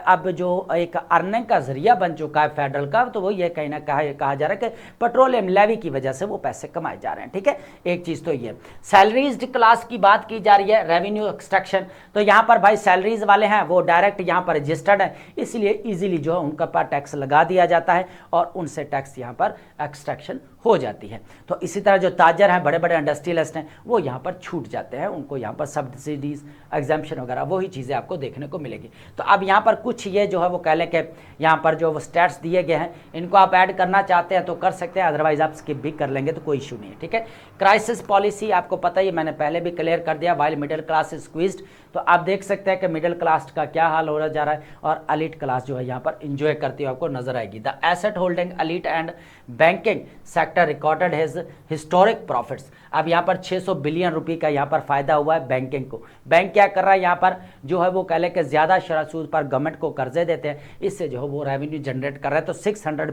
अब जो एक अर्निंग का जरिया बन चुका है फेडरल का, तो वो ये कहीं ना कहा जा रहा है कि पेट्रोलियम लेवी की वजह से वो पैसे कमाए जा रहे हैं। ठीक है, एक चीज तो ये सैलरीज क्लास की बात की जा रही है, रेवेन्यू एक्सट्रैक्शन। तो यहाँ पर भाई सैलरीज वाले हैं वो डायरेक्ट यहाँ पर रजिस्टर्ड है, इसलिए इजीली जो है उनका पर टैक्स लगा दिया जाता है और उनसे टैक्स यहाँ पर एक्सट्रैक्शन हो जाती है। तो इसी तरह जो ताजर हैं, बड़े बड़े इंडस्ट्रियलिस्ट हैं, वो यहाँ पर छूट जाते हैं, उनको यहाँ पर सब्सिडीज एग्जाम्पशन वगैरह वही चीज़ें आपको देखने को मिलेगी। तो अब यहाँ पर कुछ ये जो है वो कह लें कि यहाँ पर जो स्टैट्स दिए गए हैं इनको आप ऐड करना चाहते हैं तो कर सकते हैं, अदरवाइज आप स्किप भी कर लेंगे तो कोई इशू नहीं है। ठीक है, क्राइसिस पॉलिसी आपको पता ही, मैंने पहले भी क्लियर कर दिया, while middle class is squeezed. तो आप देख सकते हैं कि मिडिल क्लास का क्या हाल हो जा रहा है और एलीट क्लास जो है यहाँ पर इंजॉय करती हुई आपको नजर आएगी। The asset holding elite and banking sector recorded his historic profits. अब यहाँ पर 600 बिलियन रुपए का यहाँ पर फायदा हुआ है बैंकिंग को। बैंक क्या कर रहा है यहाँ पर जो है वो कह लें कि ज्यादा शरह सूद पर गवर्नमेंट को कर्जे देते हैं, इससे जो है वो रेवेन्यू जनरेट कर रहा है। तो 600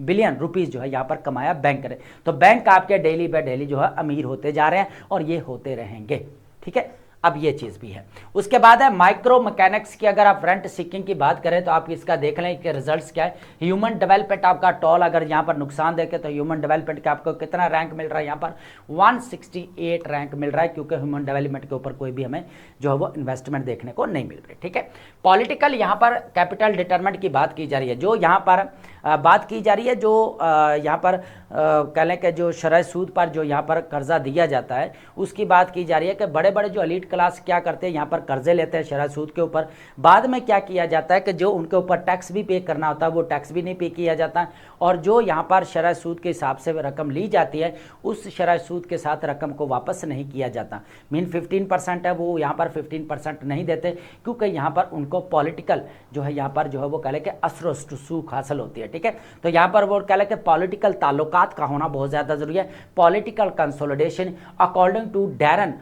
बिलियन रुपीस जो है यहाँ पर कमाया बैंक ने। तो बैंक आपके डेली बाय डेली जो है अमीर होते जा रहे हैं और ये होते रहेंगे। ठीक है, अब ये चीज भी है। उसके बाद है माइक्रो मैकेनिक्स की, अगर आप रेंट सीकिंग की बात करें तो आप इसका देख लें कि रिजल्ट्स क्या है। ह्यूमन डेवलपमेंट आपका टॉल अगर यहाँ पर नुकसान देखे तो ह्यूमन डेवलपमेंट का आपको कितना रैंक मिल रहा है, यहाँ पर 168 रैंक मिल रहा है, क्योंकि ह्यूमन डेवलपमेंट के ऊपर कोई भी हमें जो है वो इन्वेस्टमेंट देखने को नहीं मिल रही। ठीक है, पॉलिटिकल यहाँ पर कैपिटल डिटरमेंट की बात की जा रही है, जो यहाँ पर बात की जा रही है, जो यहाँ पर कह लें कि जो शरह सूद पर जो यहाँ पर कर्जा दिया जाता है उसकी बात की जा रही है कि बड़े बड़े जो एलीट क्लास क्या करते हैं, यहाँ पर कर्जे लेते हैं शरह सूद के ऊपर, बाद में क्या किया जाता है कि जो उनके ऊपर टैक्स भी पे करना होता है वो टैक्स भी नहीं पे किया जाता, और जो यहाँ पर शरह सूद के हिसाब से रकम ली जाती है उस शरह सूद के साथ रकम को वापस नहीं किया जाता। मीन 15% है वो यहाँ पर 15% नहीं देते, क्योंकि यहाँ पर उनको पॉलिटिकल जो है यहाँ पर जो है वो कह लें कि असर सूख हासिल होती है। ठीक है, तो यहाँ पर वो कह लें कि पॉलिटिकल ताल्लुकात का होना बहुत ज़्यादा जरूरी है, political consolidation according to Daron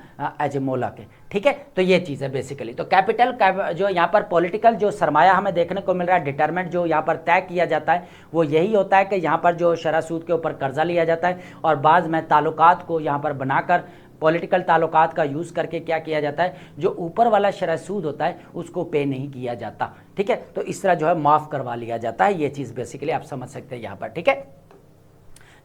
Acemoglu के। ठीक है, तो ये चीज़ है बेसिकली। तो कैपिटल जो यहाँ पर पॉलिटिकल जो सरमाया हमें देखने को मिल रहा है, डिटरमेंट जो यहाँ पर तय किया जाता है वो यही होता है कि यहाँ पर जो शरह सूद के ऊपर कर्जा लिया जाता है और बाद में ताल्लुकात को यहाँ पर बनाकर पॉलिटिकल ताल्लुकात का यूज़ करके क्या किया जाता है, जो ऊपर वाला शरह सूद होता है उसको पे नहीं किया जाता। ठीक है, तो इस तरह जो है माफ़ करवा लिया जाता है। ये चीज़ बेसिकली आप समझ सकते हैं यहाँ पर। ठीक है,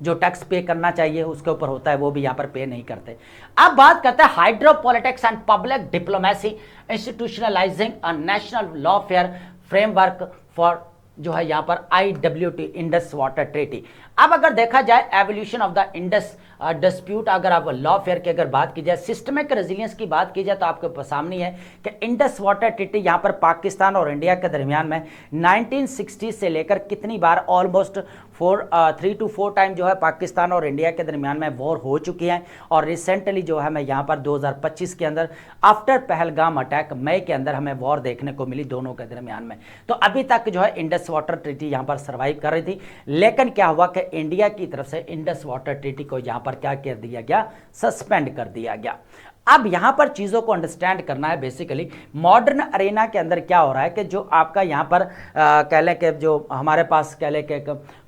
जो टैक्स पे करना चाहिए उसके ऊपर होता है वो भी यहाँ पर पे नहीं करते। अब बात करते हैं hydropolitics and public diplomacy institutionalising a national lawfare framework for जो है यहाँ पर IWT इंडस वाटर ट्रीटी। अब अगर देखा जाए evolution of the Indus dispute, अगर आप लॉ फेयर की अगर बात की जाए, सिस्टमिक रेजिलियंस की बात की जाए तो आपके सामने है कि इंडस वाटर ट्रीटी यहाँ पर पाकिस्तान और इंडिया के दरमियान में 1960 से लेकर कितनी बार ऑलमोस्ट 3 to 4 टाइम जो है पाकिस्तान और इंडिया के दरमियान में वॉर हो चुकी है। और रिसेंटली जो है मैं यहाँ पर 2025 के अंदर आफ्टर पहलगाम अटैक मई के अंदर हमें वॉर देखने को मिली दोनों के दरमियान में। तो अभी तक जो है इंडस वाटर ट्रीटी यहाँ पर सर्वाइव कर रही थी, लेकिन क्या हुआ कि इंडिया की तरफ से इंडस वाटर ट्रीटी को यहाँ पर क्या कर दिया गया, सस्पेंड कर दिया गया। अब यहां पर चीजों को अंडरस्टैंड करना है। बेसिकली मॉडर्न अरेना के अंदर क्या हो रहा है कि जो आपका यहां पर कह लें कि जो हमारे पास कह लें कि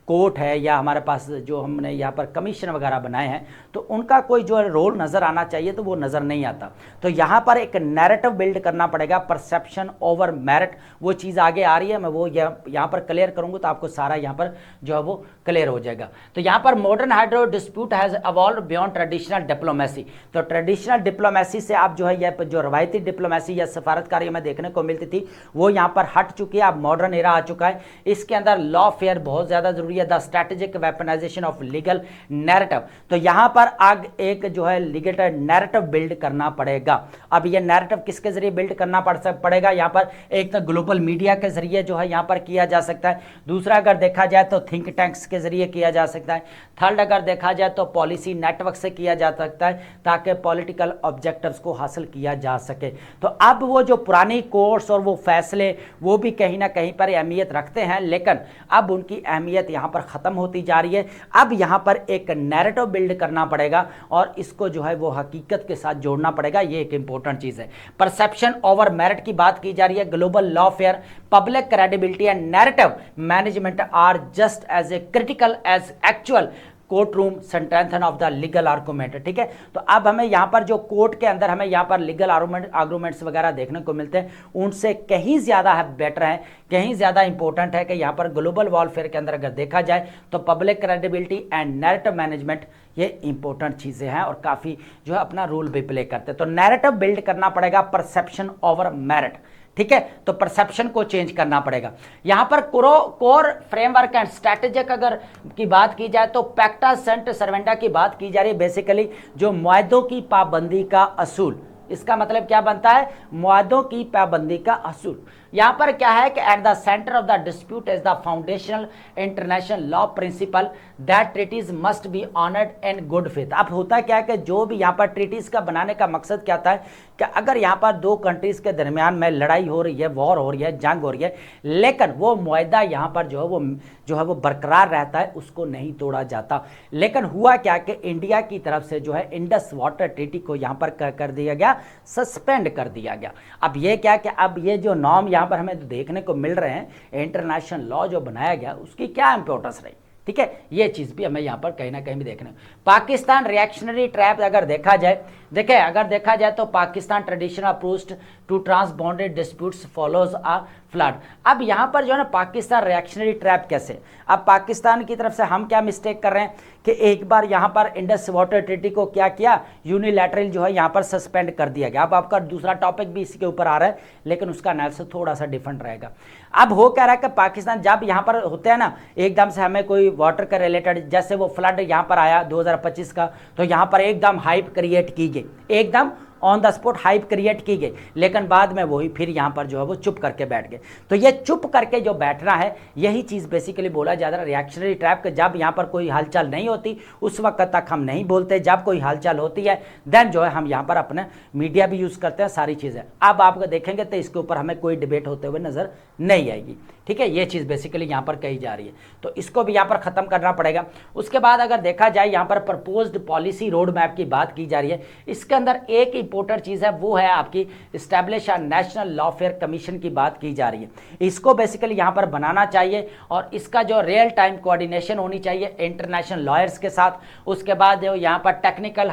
कोर्ट है या हमारे पास जो हमने यहाँ पर कमीशन वगैरह बनाए हैं, तो उनका कोई जो रोल नज़र आना चाहिए तो वो नज़र नहीं आता। तो यहाँ पर एक नैरेटिव बिल्ड करना पड़ेगा, परसेप्शन ओवर मेरिट, वो चीज़ आगे आ रही है, मैं वो यहाँ पर क्लियर करूँगा तो आपको सारा यहाँ पर जो है वो क्लियर हो जाएगा। तो यहाँ पर modern hydro dispute has evolve beyond traditional diplomacy. तो ट्रेडिशनल डिप्लोमेसी से आप जो है यह जो रवायती डिप्लोमेसी या सफारतकारी हमें देखने को मिलती थी वो यहाँ पर हट चुकी है, अब मॉडर्न एरा आ चुका है। इसके अंदर लॉ फेयर बहुत ज़्यादा जरूरी, the strategic weaponisation of legal narrative. तो यहां पर आग एक जो है लीगल नैरेटिव बिल्ड करना पड़ेगा। अब ये नैरेटिव किसके जरिए बिल्ड करना पड़ेगा, यहां पर एक तो ग्लोबल मीडिया के जरिए जो है यहां पर किया जा सकता है, दूसरा अगर देखा जाए तो थिंक टैंक्स के जरिए किया जा सकता है, थर्ड अगर देखा जाए तो पॉलिसी नेटवर्क से किया जा सकता है ताकि पॉलिटिकल ऑब्जेक्टिव्स को हासिल किया जा सके। तो अब वो जो पुरानी कोर्स और वो फैसले वो भी कहीं ना कहीं पर अहमियत रखते हैं, लेकिन अब उनकी अहमियत यहाँ यहाँ पर ख़त्म होती जा रही है। अब यहाँ पर एक नैरेटिव बिल्ड करना पड़ेगा और इसको जो है वो हकीकत के साथ जोड़ना पड़ेगा। ये एक इंपॉर्टेंट चीज़ है। परसेप्शन ओवर मेरिट की बात की जा रही है। Global lawfare, public credibility and narrative management are just as a critical as actual courtroom strengthen of the legal argument. ठीक है, तो अब हमें यहाँ पर जो कोर्ट के अंदर हमें यहाँ पर लीगल आर्गूमेंट्स वगैरह देखने को मिलते हैं, उनसे कहीं ज़्यादा बेटर है, कहीं ज़्यादा इंपॉर्टेंट है कि यहाँ पर ग्लोबल वॉरफेयर के अंदर अगर देखा जाए तो public credibility and narrative management ये इंपॉर्टेंट चीज़ें हैं और काफ़ी जो है अपना रोल भी प्ले करते हैं। तो नैरेटिव बिल्ड करना पड़ेगा, परसेप्शन ओवर मेरिट। ठीक है, तो परसेप्शन को चेंज करना पड़ेगा। यहां पर कोर फ्रेमवर्क एंड स्ट्रैटेजिक अगर की बात की जाए तो पैक्टा सेंट सर्वेंटा की बात की जा रही है। बेसिकली जो मुआहदों की पाबंदी का असूल, इसका मतलब क्या बनता है, मुआहदों की पाबंदी का असूल। यहां पर क्या है कि at the centre of the dispute is the foundational international law principle that treaties must be honoured in good faith. अब होता क्या है कि जो भी यहां पर ट्रीटीज का बनाने का मकसद क्या था कि अगर यहां पर दो कंट्रीज के दरमियान में लड़ाई हो रही है, वॉर हो रही है, जंग हो रही है, लेकिन वो मुआहदा यहां पर जो है वो बरकरार रहता है, उसको नहीं तोड़ा जाता। लेकिन हुआ क्या कि इंडिया की तरफ से जो है इंडस वाटर ट्रीटी को यहां पर कर दिया गया, सस्पेंड कर दिया गया। अब ये क्या कि अब ये जो नॉर्म यहां पर हमें देखने को मिल रहे हैं, इंटरनेशनल लॉ जो बनाया गया उसकी क्या इंपॉर्टेंस रही। ठीक है, ये चीज भी हमें यहां पर कहीं ना कहीं भी देखने। पाकिस्तान रिएक्शनरी ट्रैप अगर देखा जाए, देखिए अगर देखा जाए तो Pakistan traditional approach to transboundary disputes follows a flood. अब यहां पर जो है ना पाकिस्तान रिएक्शनरी ट्रैप कैसे, अब पाकिस्तान की तरफ से हम क्या मिस्टेक कर रहे हैं कि एक बार यहां पर इंडस वाटर ट्रीटी को क्या किया, यूनिलैटरल जो है यहां पर सस्पेंड कर दिया गया। अब आपका दूसरा टॉपिक भी इसी के ऊपर आ रहा है, लेकिन उसका एनालिसिस थोड़ा सा डिफरेंट रहेगा। अब हो क्या रहा है कि पाकिस्तान जब यहां पर होते हैं ना, एकदम से हमें कोई वाटर का रिलेटेड, जैसे वो फ्लड यहां पर आया 2025 का, तो यहां पर एकदम हाइप क्रिएट की गई, एकदम on the spot hype create की गई, लेकिन बाद में वही फिर यहां पर जो है वो चुप करके बैठ गए। तो ये चुप करके जो बैठना है, यही चीज बेसिकली बोला जा रहा है रिएक्शनरी ट्रैप के। जब यहां पर कोई हालचाल नहीं होती उस वक्त तक हम नहीं बोलते, जब कोई हालचाल होती है देन जो है हम यहां पर अपने मीडिया भी यूज करते हैं, सारी चीजें। अब आप देखेंगे तो इसके ऊपर हमें कोई डिबेट होते हुए नजर नहीं आएगी। ठीक है, ये चीज बेसिकली यहां पर कही जा रही है, तो इसको भी यहां पर खत्म करना पड़ेगा। उसके बाद अगर देखा जाए यहां पर प्रपोज्ड पॉलिसी रोड मैप की बात की जा रही है, इसके अंदर एक इंपॉर्टेंट चीज है, वो है आपकी establish a national law fair commission की बात की जा रही है। इसको बेसिकली यहां पर बनाना चाहिए और इसका जो रियल टाइम कोऑर्डिनेशन होनी चाहिए इंटरनेशनल लॉयर्स के साथ। उसके बाद जो यहां पर टेक्निकल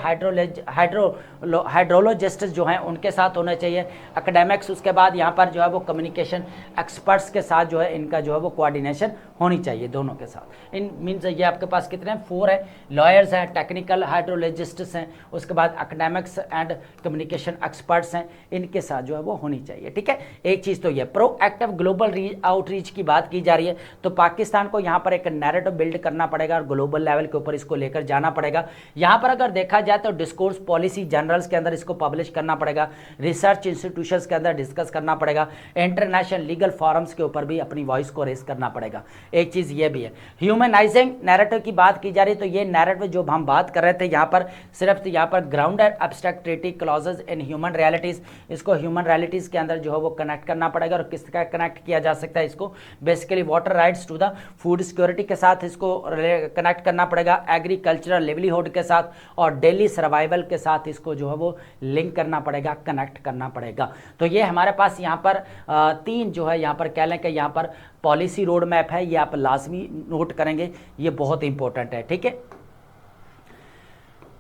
हाइड्रोलॉजिस्ट जो हैं उनके साथ होना चाहिए, एकेडमिक्स, उसके बाद यहां पर जो है वो कम्युनिकेशन एक्सपर्ट्स के साथ जो है इनका जो है वो कोऑर्डिनेशन होनी चाहिए दोनों के साथ। इन मीन्स ये आपके पास कितने हैं, 4 है, लॉयर्स हैं, टेक्निकल हाइड्रोलॉजिस्ट्स हैं, उसके बाद एकेडमिक्स एंड कम्युनिकेशन एक्सपर्ट्स हैं, इनके साथ जो है वो होनी चाहिए। ठीक है, एक चीज तो ये प्रोएक्टिव ग्लोबल आउटरीच की बात की जा रही है, तो पाकिस्तान को यहाँ पर एक नैरेटिव बिल्ड करना पड़ेगा और ग्लोबल लेवल के ऊपर इसको लेकर जाना पड़ेगा। यहाँ पर अगर देखा जाए तो डिस्कोर्स पॉलिसी जर्नल्स के अंदर इसको पब्लिश करना पड़ेगा, रिसर्च इंस्टीट्यूशंस के अंदर डिस्कस करना पड़ेगा, इंटरनेशनल लीगल फॉरम्स के ऊपर भी अपनी वॉइस को रेस करना पड़ेगा। एक चीज ये भी है, ह्यूमनाइजिंग नैरेटिव की बात की जा रही है, तो ये नैरेटिव जो हम बात कर रहे थे यहाँ पर सिर्फ यहाँ पर grounded abstract treaty clauses in human realities, इसको ह्यूमन रियलिटीज के अंदर जो है वो कनेक्ट करना पड़ेगा। और किस तरह कनेक्ट किया जा सकता है इसको, basically water rights to the food security के साथ इसको कनेक्ट करना पड़ेगा, एग्रीकल्चरल लिवलीहुड के साथ और डेली सर्वाइवल के साथ इसको जो है वो लिंक करना पड़ेगा, कनेक्ट करना पड़ेगा। तो ये हमारे पास यहाँ पर 3 जो है यहाँ पर कह लें कि यहाँ पर पॉलिसी रोड मैप है, ये आप लाजमी नोट करेंगे, ये बहुत इंपॉर्टेंट है। ठीक है,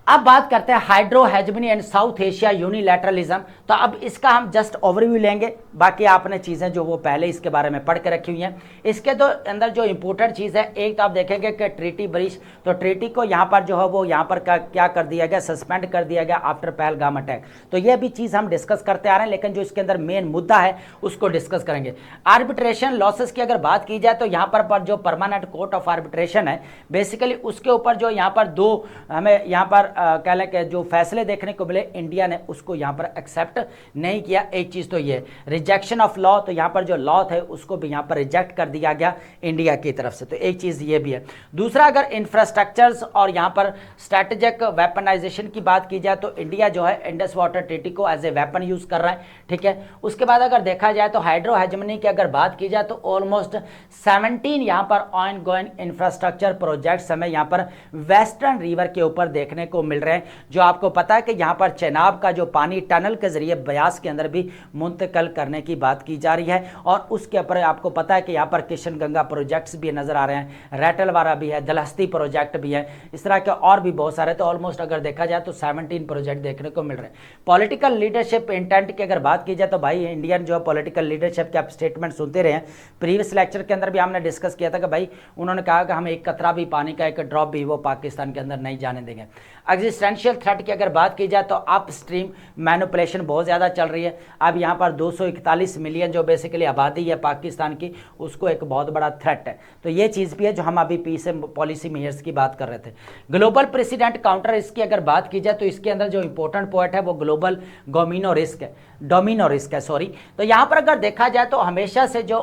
अब बात करते हैं hydro hegemony and South Asia unilateralism. तो अब इसका हम जस्ट ओवरव्यू लेंगे, बाकी आपने चीज़ें जो वो पहले इसके बारे में पढ़ के रखी हुई हैं। इसके तो अंदर जो इंपॉर्टेंट चीज़ है, एक तो आप देखेंगे कि ट्रीटी ब्रीच, तो ट्रीटी को यहाँ पर जो है वो यहाँ पर क्या कर दिया गया, सस्पेंड कर दिया गया आफ्टर पहलगाम अटैक। तो ये भी चीज़ हम डिस्कस करते आ रहे हैं, लेकिन जो इसके अंदर मेन मुद्दा है उसको डिस्कस करेंगे। आर्बिट्रेशन लॉसेस की अगर बात की जाए तो यहाँ पर जो परमानेंट कोर्ट ऑफ आर्बिट्रेशन है, बेसिकली उसके ऊपर जो यहाँ पर 2 हमें यहाँ पर कह लें कि जो फैसले देखने को मिले इंडिया ने उसको यहाँ पर एक्सेप्ट नहीं किया। एक चीज़ तो ये रिजेक्शन ऑफ लॉ, तो यहाँ पर जो लॉ थे उसको भी यहाँ पर रिजेक्ट कर दिया गया इंडिया की तरफ से, तो एक चीज़ ये भी है। दूसरा, अगर इंफ्रास्ट्रक्चर्स और यहाँ पर स्ट्रैटेजिक वेपनाइजेशन की बात की जाए तो इंडिया जो है इंडस वाटर ट्रीटी को एज ए वेपन यूज़ कर रहा है, ठीक है। उसके बाद अगर देखा जाए तो हाइड्रो हेजमनी की अगर बात की जाए तो ऑलमोस्ट 17 यहाँ पर ऑन गोइंग इंफ्रास्ट्रक्चर प्रोजेक्ट्स हमें यहाँ पर वेस्टर्न रिवर के ऊपर देखने को मिल रहे हैं, जो आपको पता है कि यहाँ पर चेनाब का जो पानी टनल के जरिए ब्यास के अंदर भी मुंतकिल करने की बात की जा रही है। और उसके ऊपर आपको पता है कि यहाँ पर किशन गंगा प्रोजेक्ट्स भी नजर आ रहे हैं, रैटलवाड़ा भी है, दलहस्ती प्रोजेक्ट भी है, इस तरह के और भी बहुत सारे। तो ऑलमोस्ट अगर देखा जाए तो 17 प्रोजेक्ट देखने को मिल रहे हैं। पॉलिटिकल लीडरशिप इंटेंट की अगर बात की जाए तो भाई इंडियन जो पॉलिटिकल लीडरशिप के आप स्टेटमेंट सुनते रहे हैं, प्रीवियस लेक्चर के अंदर भी हमने डिस्कस किया था कि भाई उन्होंने कहा कि हम एक कतरा भी पानी का, एक ड्रॉप भी वो पाकिस्तान के अंदर नहीं जाने देंगे। एग्जिस्टेंशियल थ्रेट की अगर बात की जाए तो अप स्ट्रीम मैनिपुलेशन बहुत ज़्यादा चल रही है। अब यहाँ पर 241 मिलियन जो बेसिकली आबादी है पाकिस्तान की, उसको एक बहुत बड़ा थ्रेट है। तो ये चीज़ भी है जो हम अभी पीछे पॉलिसी मेयर्स की बात कर रहे थे। ग्लोबल प्रेसिडेंट काउंटर इसकी अगर बात की जाए तो इसके अंदर जो इंपॉर्टेंट पॉइंट है वो ग्लोबल डोमिनो रिस्क है सॉरी। तो यहाँ पर अगर देखा जाए तो हमेशा से जो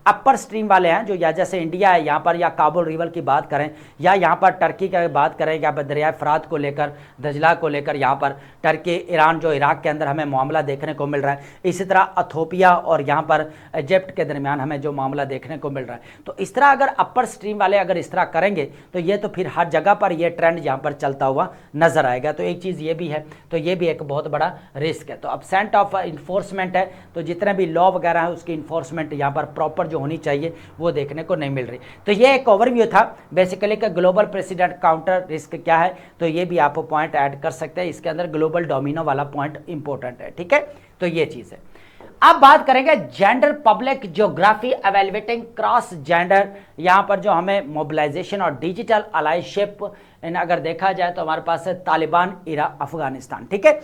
अपर स्ट्रीम वाले हैं, जो या जैसे इंडिया है यहाँ पर, या काबुल रिवर की बात करें, या यहाँ पर टर्की की बात करें, या दरियाए फरात को लेकर, दजला को लेकर, यहाँ पर टर्की, ईरान जो इराक के अंदर हमें मामला देखने को मिल रहा है, इसी तरह इथोपिया और यहाँ पर इजिप्ट के दरमियान हमें जो मामला देखने को मिल रहा है। तो इस तरह अगर अपर स्ट्रीम वाले अगर इस तरह करेंगे तो ये तो फिर हर जगह पर ये ट्रेंड यहाँ पर चलता हुआ नजर आएगा। तो एक चीज़ ये भी है, तो ये भी एक बहुत बड़ा रिस्क है। तो अब्सेंट ऑफ इन्फोर्समेंट है, तो जितने भी लॉ वगैरह है उसकी इन्फोर्समेंट यहाँ पर प्रॉपर जो होनी चाहिए वो देखने को नहीं मिल रही। तो ये एक ओवरव्यू था बेसिकली कि ग्लोबल प्रेसिडेंट काउंटर रिस्क क्या है, तो ये भी आप पॉइंट ऐड कर सकते हैं। इसके अंदर ग्लोबल डोमिनो वाला पॉइंट इंपॉर्टेंट है, ठीक है। तो ये चीज़ है। अब बात करेंगे gender public geography evaluating cross gender, यहाँ पर जो हमें मोबिलाइजेशन और डिजिटल अलाइशिप अगर देखा जाए तो हमारे पास है तालिबान इरा अफगानिस्तान, ठीक है।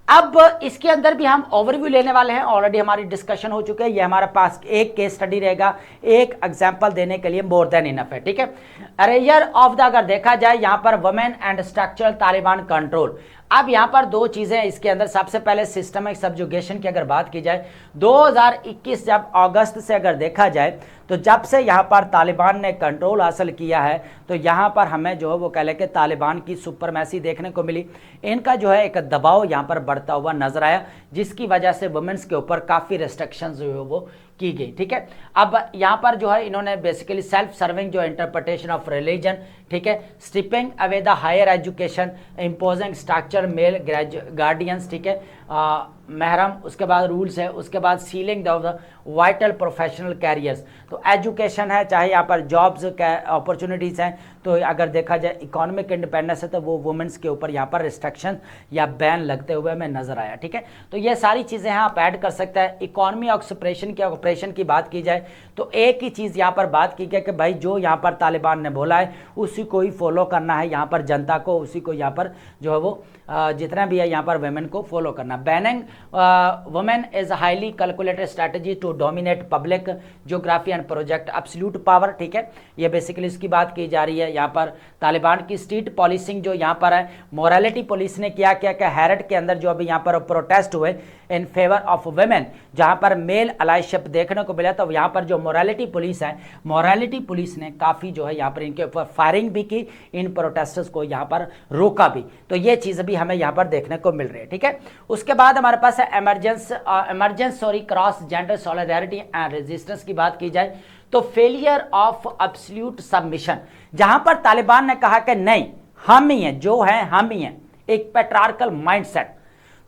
अब इसके अंदर भी हम ओवरव्यू लेने वाले हैं, ऑलरेडी हमारी डिस्कशन हो चुके हैं। ये हमारे पास एक केस स्टडी रहेगा, एक एग्जांपल देने के लिए मोर देन इनफ है, ठीक है। अरेयर ऑफ द अगर देखा जाए यहाँ पर women and structural Taliban control. अब यहाँ पर दो चीजें इसके अंदर, सबसे पहले सिस्टमिक सब्जुगेशन की अगर बात की जाए 2021 जब अगस्त से अगर देखा जाए तो जब से यहाँ पर तालिबान ने कंट्रोल हासिल किया है तो यहाँ पर हमें जो है वो कह लें कि तालिबान की सुपरमैसी देखने को मिली। इनका जो है एक दबाव यहाँ पर बढ़ता हुआ नजर आया, जिसकी वजह से वुमेन्स के ऊपर काफ़ी रिस्ट्रिक्शंस जो है वो की गई, ठीक है। अब यहाँ पर जो है इन्होंने बेसिकली सेल्फ सर्विंग जो इंटरप्रिटेशन ऑफ रिलीजन, ठीक है, stripping away the higher education, imposing structure male guardians, ठीक है, महरम, उसके बाद रूल्स है, उसके बाद sealing the vital professional careers. तो एजुकेशन है, चाहे यहाँ पर जॉब्स अपॉर्चुनिटीज़ हैं, तो अगर देखा जाए इकोनॉमिक इंडिपेंडेंस है तो वो वुमेन्स के ऊपर यहाँ पर रिस्ट्रिक्शन या बैन लगते हुए हमें नजर आया, ठीक है। तो ये सारी चीज़ें हैं आप ऐड कर सकते हैं। इकोनॉमी ऑपरेशन की बात की जाए तो एक ही चीज़ यहाँ पर बात की गई कि भाई जो यहाँ पर तालिबान ने बोला है उसी को ही फॉलो करना है, यहाँ पर जनता को उसी को यहाँ पर जो है वो जितना भी है यहाँ पर वुमेन को फॉलो करना। Banning women is highly calculated strategy to dominate public geography and project absolute power, ठीक है। ये बेसिकली इसकी बात की जा रही है। यहाँ पर तालिबान की स्ट्रीट पॉलिसिंग जो यहाँ पर है, मोरालिटी पुलिस ने क्या किया कि हैरट के अंदर जो अभी यहाँ पर प्रोटेस्ट हुए इन फेवर ऑफ वुमेन, जहाँ पर मेल अलाइशिप देखने को मिला, तो यहाँ पर जो मोरालिटी पुलिस है, मोरालिटी पुलिस ने काफ़ी जो है यहाँ पर इनके ऊपर फायरिंग भी की, इन प्रोटेस्टर्स को यहाँ पर रोका भी। तो ये चीज़ भी हमें यहाँ पर देखने को मिल रही है, ठीक है। उसके बाद हमारे पास है emergence cross gender solidarity and resistance की बात की जाए तो फेलियर ऑफ एब्सोल्यूट सबमिशन, जहां पर तालिबान ने कहा कि नहीं हम ही हैं, जो है हम ही हैं, एक पैट्रियार्कल माइंडसेट।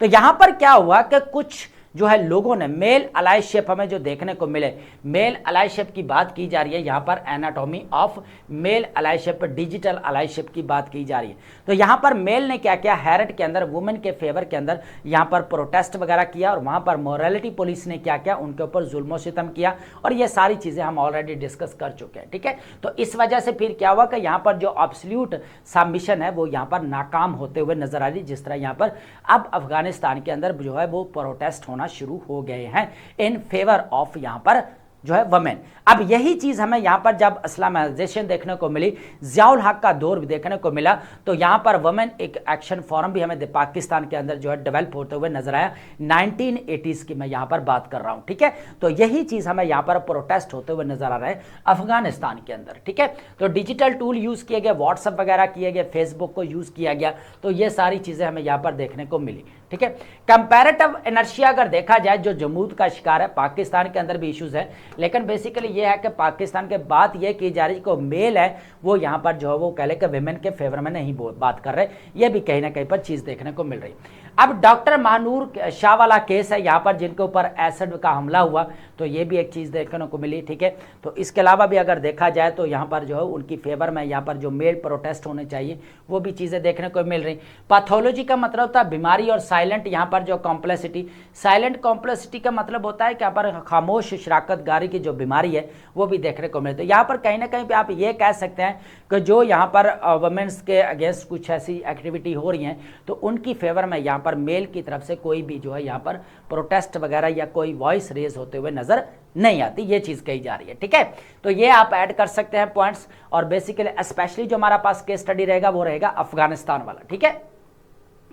तो यहां पर क्या हुआ कि कुछ जो है लोगों ने मेल अलाइशिप हमें जो देखने को मिले, मेल अलाइशिप की बात की जा रही है यहाँ पर, एनाटॉमी ऑफ मेल अलाइशिप, डिजिटल अलाइशिप की बात की जा रही है। तो यहाँ पर मेल ने क्या किया, हैरट के अंदर वुमेन के फेवर के अंदर यहाँ पर प्रोटेस्ट वगैरह किया, और वहाँ पर मोरालिटी पुलिस ने क्या किया, उनके ऊपर जुल्म सितम किया, और ये सारी चीज़ें हम ऑलरेडी डिस्कस कर चुके हैं, ठीक है। तो इस वजह से फिर क्या हुआ कि यहाँ पर जो एब्सोल्यूट सबमिशन है वो यहाँ पर नाकाम होते हुए नजर आ रही, जिस तरह यहाँ पर अब अफगानिस्तान के अंदर जो है वो प्रोटेस्ट होना शुरू हो गए हैं इन फेवर ऑफ यहाँ पर जो है वमेन। अब यही चीज हमें यहाँ पर जब इस्लामाइजेशन देखने को मिली, ज़ियाउल हक का दौर भी देखने को मिला, तो यहाँ पर वमेन एक एक्शन फोरम भी हमें पाकिस्तान के अंदर जो है डेवलप होते हुए नजर आया। 1980s की मैं यहाँ पर बात कर रहा हूँ, ठीक है। तो यही चीज हमें यहाँ पर प्रोटेस्ट होते हुए नजर आ रहा है अफगानिस्तान के अंदर, ठीक है। तो डिजिटल टूल यूज किए गए, व्हाट्सएप वगैरह किए गए, फेसबुक को यूज किया गया, तो ये सारी चीजें हमें यहाँ पर देखने को मिली, ठीक है। कंपैरेटिव इनर्शिया अगर देखा जाए, जो जमूद का शिकार है, पाकिस्तान के अंदर भी इश्यूज है, लेकिन बेसिकली ये है कि पाकिस्तान के बात ये की जा रही है कि मेल है वो यहाँ पर जो है वो कह ले कि विमेन के फेवर में नहीं बात कर रहे, ये भी कहीं ना कहीं पर चीज देखने को मिल रही। अब डॉक्टर महानूर शाह वाला केस है यहाँ पर, जिनके ऊपर एसिड का हमला हुआ, तो ये भी एक चीज देखने को मिली, ठीक है। तो इसके अलावा भी अगर देखा जाए तो यहाँ पर जो है उनकी फेवर में यहाँ पर जो मेल प्रोटेस्ट होने चाहिए वो भी चीजें देखने को मिल रही। पैथोलॉजी का मतलब होता है बीमारी, और साइलेंट यहाँ पर जो कॉम्प्लेक्सिटी, साइलेंट कॉम्प्लेक्सिटी का मतलब होता है कि यहाँ पर खामोश शराकतगारी की जो बीमारी है वो भी देखने को मिलती है। यहाँ पर कहीं ना कहीं पे आप ये कह सकते हैं कि जो यहाँ पर वुमेन्स के अगेंस्ट कुछ ऐसी एक्टिविटी हो रही हैं, तो उनकी फेवर में यहाँ पर मेल की तरफ से कोई भी जो है यहाँ पर प्रोटेस्ट वगैरह या कोई वॉइस रेज होते हुए नजर नहीं आती, ये चीज कही जा रही है, ठीक है। तो ये आप ऐड कर सकते हैं पॉइंट्स, और बेसिकली स्पेशली जो हमारा पास केस स्टडी रहेगा वो रहेगा अफगानिस्तान वाला, ठीक है।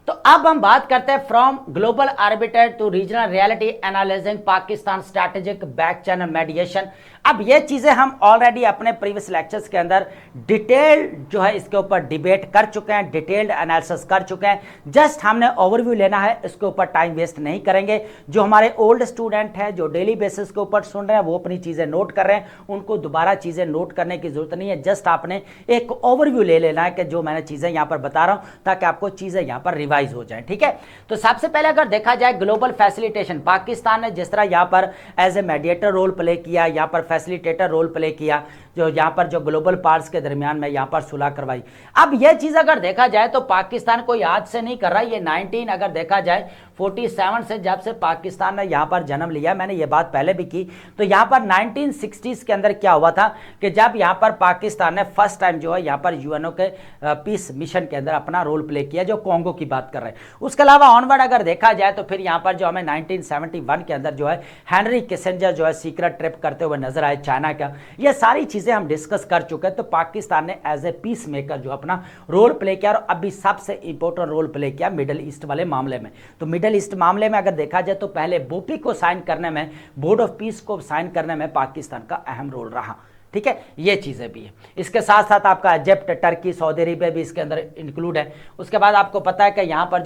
तो अब हम बात करते हैं from global arbiter to regional reality analysing Pakistan strategic back channel mediation. अब ये चीजें हम ऑलरेडी अपने प्रीवियस लेक्चर्स के अंदर डिटेल जो है इसके ऊपर डिबेट कर चुके हैं, डिटेल्ड एनालिसिस कर चुके हैं। जस्ट हमने ओवरव्यू लेना है, इसके ऊपर टाइम वेस्ट नहीं करेंगे। जो हमारे ओल्ड स्टूडेंट हैं जो डेली बेसिस के ऊपर सुन रहे हैं वो अपनी चीजें नोट कर रहे हैं, उनको दोबारा चीजें नोट करने की जरूरत नहीं है। जस्ट आपने एक ओवरव्यू ले लेना है कि जो मैंने चीजें यहां पर बता रहा हूं, ताकि आपको चीजें यहां पर रिवाइज हो जाए, ठीक है। तो सबसे पहले अगर देखा जाए ग्लोबल फैसिलिटेशन, पाकिस्तान ने जिस तरह यहां पर as a mediator role play किया, यहां पर फैसिलिटेटर रोल प्ले किया, जो यहां पर जो ग्लोबल पार्ट्स के दरमियान में यहां पर सुलह करवाई। अब यह चीज अगर देखा जाए तो पाकिस्तान कोई आज से नहीं कर रहा, ये 19 अगर देखा जाए 47 से जब से पाकिस्तान ने यहां पर जन्म लिया, मैंने ये बात पहले भी की। तो यहां पर 1960s के अंदर क्या हुआ था कि जब यहां पर पाकिस्तान ने फर्स्ट टाइम जो है यहां पर यूएनओ के पीस मिशन के अंदर अपना रोल प्ले किया, जो कॉन्गो की बात कर रहे हैं। उसके अलावा ऑनवर्ड अगर देखा जाए तो फिर यहां पर जो हमें 1971 के अंदर जो है हेनरी किसिंजर जो है सीक्रेट ट्रिप करते हुए नजर आए चाइना का, ये सारी चीजें हम डिस्कस कर चुके हैं। तो पाकिस्तान ने एज ए पीस मेकर जो अपना रोल प्ले किया, और अभी सबसे इंपॉर्टेंट रोल प्ले किया मिडिल ईस्ट वाले मामले में। तो मिडिल ईस्ट मामले में अगर देखा जाए तो पहले बोपी को साइन करने में, बोर्ड ऑफ पीस को साइन करने में पाकिस्तान का अहम रोल रहा, ठीक है। ये चीजें भी है। इसके साथ साथ आपका इजिप्ट, टर्की, सऊदी अरेबिया भी इसके अंदर इंक्लूड है। उसके बाद आपको पता है कि यहाँ पर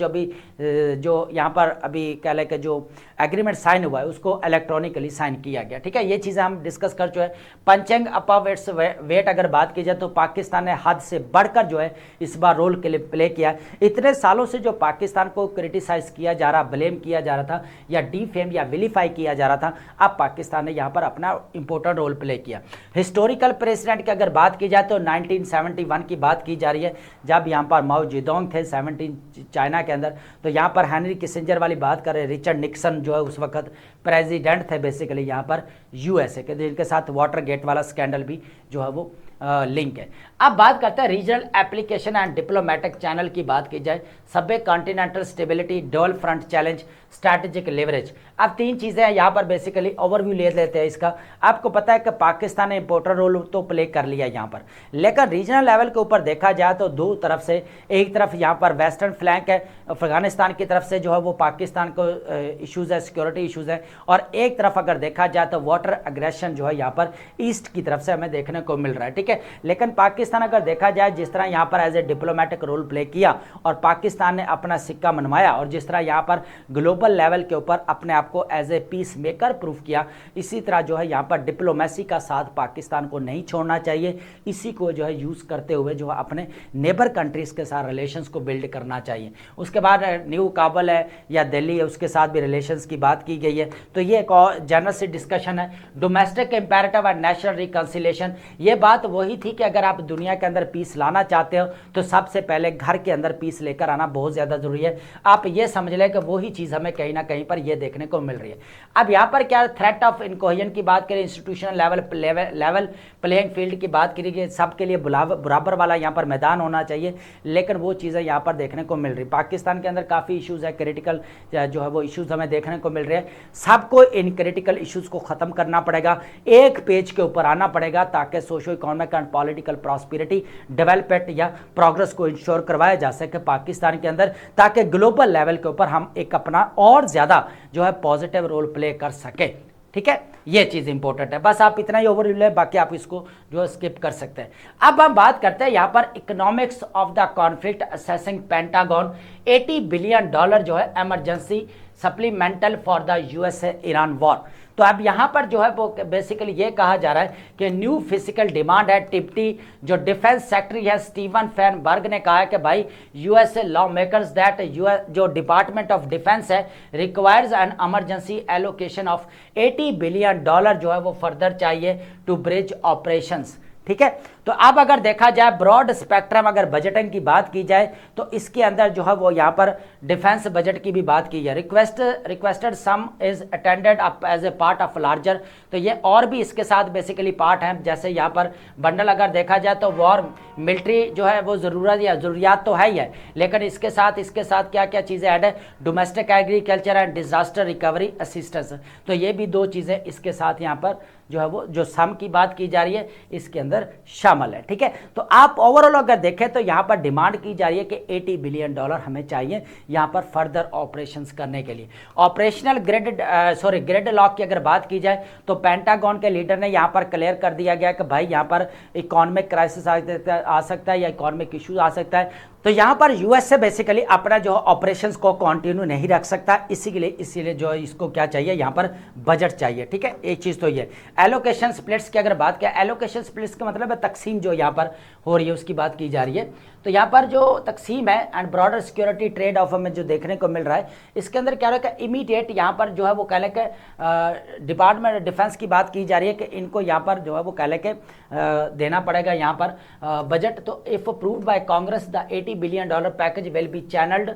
जो यहाँ पर अभी कह लें कि जो एग्रीमेंट साइन हुआ है उसको इलेक्ट्रॉनिकली साइन किया गया, ठीक है। ये चीजें हम डिस्कस कर चुके हैं। पंचिंग अबव इट्स वेट अगर बात की जाए तो पाकिस्तान ने हद से बढ़कर जो है इस बार रोल के लिए प्ले किया। इतने सालों से जो पाकिस्तान को क्रिटिसाइज किया जा रहा, ब्लेम किया जा रहा था, या डिफेम या विलीफाई किया जा रहा था, अब पाकिस्तान ने यहाँ पर अपना इंपॉर्टेंट रोल प्ले किया। हिस्टोरिकल प्रेसिडेंट की अगर बात की जाए तो 1971 की बात की जा रही है, जब यहाँ पर माओ जेडोंग थे 17 चाइना के अंदर। तो यहाँ पर हेनरी किसिंजर वाली बात करें, रिचर्ड निक्सन जो है उस वक्त प्रेसिडेंट थे बेसिकली यहाँ पर यूएसए के, जिनके साथ वाटर गेट वाला स्कैंडल भी जो है वो लिंक है। अब बात करते हैं regional application and diplomatic channel की बात की जाए, सबे continental stability, double front challenge, strategic leverage. अब तीन चीजें हैं यहाँ पर, बेसिकली ओवरव्यू ले लेते हैं इसका। आपको पता है कि पाकिस्तान ने इंपोर्टर रोल तो प्ले कर लिया यहाँ पर, लेकिन रीजनल लेवल के ऊपर देखा जाए तो दो तरफ से, एक तरफ यहाँ पर वेस्टर्न फ्लैंक है अफगानिस्तान की तरफ से जो है वो पाकिस्तान को इश्यूज है, सिक्योरिटी इश्यूज है, और एक तरफ अगर देखा जाए तो वाटर अग्रेशन जो है यहाँ पर ईस्ट की तरफ से हमें देखने को मिल रहा है, ठीक है। लेकिन पाकिस्तान अगर देखा जाए जिस तरह यहाँ पर as a diplomatic role play किया और पाकिस्तान ने अपना सिक्का मनवाया, और जिस तरह यहाँ पर ग्लोबल लेवल के ऊपर अपने आप को as a peace maker proof किया, इसी तरह जो है यहाँ पर डिप्लोमेसी का साथ पाकिस्तान को नहीं छोड़ना चाहिए। इसी को जो है यूज करते हुए जो है अपने नेबर कंट्रीज के साथ रिलेशंस को बिल्ड करना चाहिए। उसके बाद न्यू काबल है या दिल्ली है, उसके साथ भी रिलेशंस की बात की गई है। तो ये एक और जनरल से डिस्कशन है। Domestic imperative and national reconciliation, ये बात वही थी कि अगर आप दुनिया के अंदर पीस लाना चाहते हो तो सबसे पहले घर के अंदर पीस लेकर आना बहुत ज़्यादा ज़रूरी है। आप ये समझ लें कि वही चीज़ हमें कहीं ना कहीं पर ये देखने को मिल रही है। अब यहाँ पर क्या थ्रेट ऑफ इनकोहेजन की बात करें, इंस्टीट्यूशनल लेवल प्लेइंग फील्ड की बात करी कि सबके लिए बराबर वाला यहाँ पर मैदान होना चाहिए, लेकिन वो चीज़ें यहाँ पर देखने को मिल रही। पाकिस्तान के अंदर काफ़ी इश्यूज़ है, क्रिटिकल जो है वो इश्यूज़ हमें देखने को मिल रहे हैं। सबको इन क्रिटिकल इश्यूज़ को ख़त्म करना पड़ेगा, एक पेज के ऊपर आना पड़ेगा, ताकि socio economic and political prosperity, development या प्रोग्रेस को इंश्योर करवाया जा सके पाकिस्तान के अंदर, ताकि ग्लोबल लेवल के ऊपर हम एक अपना और ज़्यादा जो है पॉजिटिव रोल प्ले कर सके। ठीक है, ये चीज़ इंपॉर्टेंट है। बस आप इतना ही ओवरव्यू है, बाकी आप इसको जो है स्किप कर सकते हैं। अब हम बात करते हैं यहाँ पर economics of the conflict assessing pentagon $80 billion जो है emergency supplemental for the USA Iran war. तो अब यहाँ पर जो है वो बेसिकली ये कहा जा रहा है कि न्यू फिजिकल डिमांड है। टिप्टी जो डिफेंस सेक्रेटरी है स्टीवन फैनबर्ग ने कहा है कि भाई यूएसए लॉ मेकर्स दैट जो डिपार्टमेंट ऑफ डिफेंस है requires an emergency allocation of $80 billion जो है वो फर्दर चाहिए टू ब्रिज ऑपरेशंस। ठीक है, तो अब अगर देखा जाए ब्रॉड स्पेक्ट्रम अगर बजटिंग की बात की जाए तो इसके अंदर जो है वो यहाँ पर डिफेंस बजट की भी बात की जाए। Requested some is attended up as a part of larger, तो ये और भी इसके साथ बेसिकली पार्ट हैं। जैसे यहाँ पर बंडल अगर देखा जाए तो वॉर मिलिट्री जो है वो ज़रूरियात तो है ही है, लेकिन इसके साथ क्या क्या चीज़ें ऐड है, domestic agriculture and disaster recovery assistance, तो ये भी दो चीज़ें इसके साथ यहाँ पर जो है वो जो सम की बात की जा रही है इसके अंदर शामिल है। ठीक है, तो आप ओवरऑल अगर देखें तो यहाँ पर डिमांड की जा रही है कि $80 बिलियन हमें चाहिए यहाँ पर फर्दर ऑपरेशंस करने के लिए। ऑपरेशनल ग्रिड लॉक की अगर बात की जाए तो पेंटागन के लीडर ने यहाँ पर क्लियर कर दिया गया कि भाई यहाँ पर इकोनॉमिक क्राइसिस आ सकता है या इकोनॉमिक इशूज आ सकता है, तो यहाँ पर यूएस से बेसिकली अपना जो ऑपरेशंस को कंटिन्यू नहीं रख सकता, इसीलिए जो इसको क्या चाहिए यहाँ पर बजट चाहिए। ठीक है, एक चीज़ तो ये एलोकेशन स्प्लिट्स की अगर बात किया, एलोकेशन स्प्लिट्स का मतलब है तकसीम जो यहाँ पर हो रही है उसकी बात की जा रही है। तो यहाँ पर जो तकसीम है and broader security trade off में जो देखने को मिल रहा है इसके अंदर क्या रहा है इमीडिएट यहाँ पर जो है वो कह लेके डिपार्टमेंट डिफेंस की बात की जा रही है कि इनको यहाँ पर जो है वो कह लेके देना पड़ेगा यहाँ पर बजट। तो if approved by Congress the $80 billion package will be channelled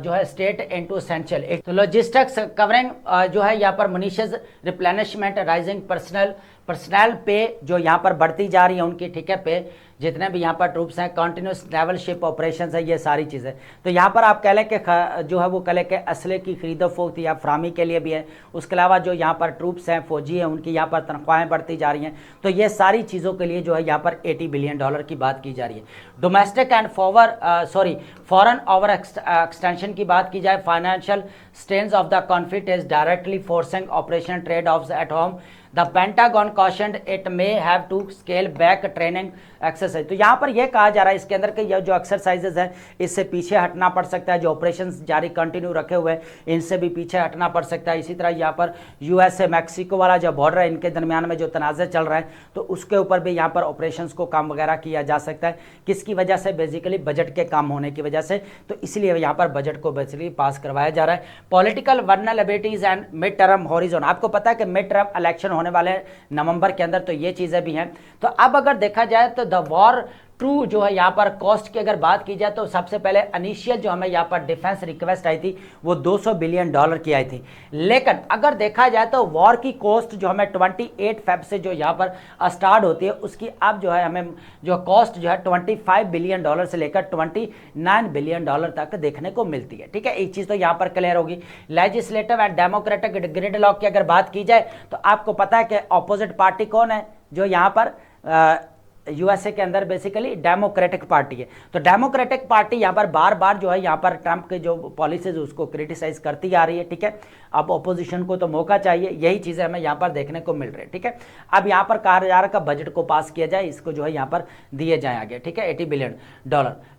जो है स्टेट इनटू एसेंशियल। तो लॉजिस्टिक्स कवरिंग जो है यहाँ पर मनीषज रिप्लेनिशमेंट राइजिंग पर्सनल पे जो यहाँ पर बढ़ती जा रही है उनकी, ठीक है, पे जितने भी यहाँ पर ट्रूप्स हैं, कंटिन्यूस नेवल शिप ऑपरेशन है, ये सारी चीज़ें। तो यहाँ पर आप कह लें कि जो है वो कह लें कि असले की खरीदो फरोख्त या फरामी के लिए भी है। उसके अलावा जो यहाँ पर ट्रूप्स हैं, फौजी हैं, उनकी यहाँ पर तनख्वाहें बढ़ती जा रही हैं। तो ये सारी चीज़ों के लिए जो है यहाँ पर $80 बिलियन की बात की जा रही है। Domestic and foreign over extension की बात की जाए, financial strains of the conflict is directly forcing operation trade offs at home. The Pentagon cautioned it may have to scale back training exercise. तो यहाँ पर यह कहा जा रहा है इसके अंदर कि यह जो एक्सरसाइजेज है इससे पीछे हटना पड़ सकता है, जो ऑपरेशन जारी कंटिन्यू रखे हुए हैं इनसे भी पीछे हटना पड़ सकता है। इसी तरह यहाँ पर यूएसए मैक्सिको वाला जो बॉर्डर है इनके दरमियान में जो तनाज़ा चल रहा है तो उसके ऊपर भी यहाँ पर ऑपरेशंस को काम वगैरह किया जा सकता है। किसकी वजह से? बेसिकली बजट के काम होने की वजह से। तो इसलिए यहाँ पर बजट को बेसिकली पास करवाया जा रहा है। Political vulnerabilities and mid term horizon, आपको पता है कि मिड टर्म इलेक्शन होने वाले नवंबर के अंदर, तो ये चीज़ें भी हैं। तो अब अगर देखा जाए तो द वॉर ट्रू जो है यहाँ पर कॉस्ट की अगर बात की जाए तो सबसे पहले इनिशियल जो हमें यहाँ पर डिफेंस रिक्वेस्ट आई थी वो $200 बिलियन की आई थी। लेकिन अगर देखा जाए तो वॉर की कॉस्ट जो हमें 28 फेब से जो यहाँ पर स्टार्ट होती है उसकी अब जो है हमें जो कॉस्ट जो है $25 बिलियन से लेकर $29 बिलियन तक देखने को मिलती है। ठीक है, एक चीज़ तो यहाँ पर क्लियर होगी। Legislative and democratic grid lock की अगर बात की जाए तो आपको पता है कि अपोजिट पार्टी कौन है? जो यहाँ पर यूएसए के अंदर बेसिकली डेमोक्रेटिक पार्टी है। तो डेमोक्रेटिक पार्टी यहाँ पर बार बार जो है यहाँ पर ट्रंप के जो पॉलिसीज उसको क्रिटिसाइज करती आ रही है। ठीक है, अब ऑपोजिशन को तो मौका चाहिए, यही चीज़ें हमें यहाँ पर देखने को मिल रही है। ठीक है, अब यहाँ पर कहा जा रहा का बजट को पास किया जाए, इसको जो है यहाँ पर दिए जाए आगे। ठीक है, $80 बिलियन।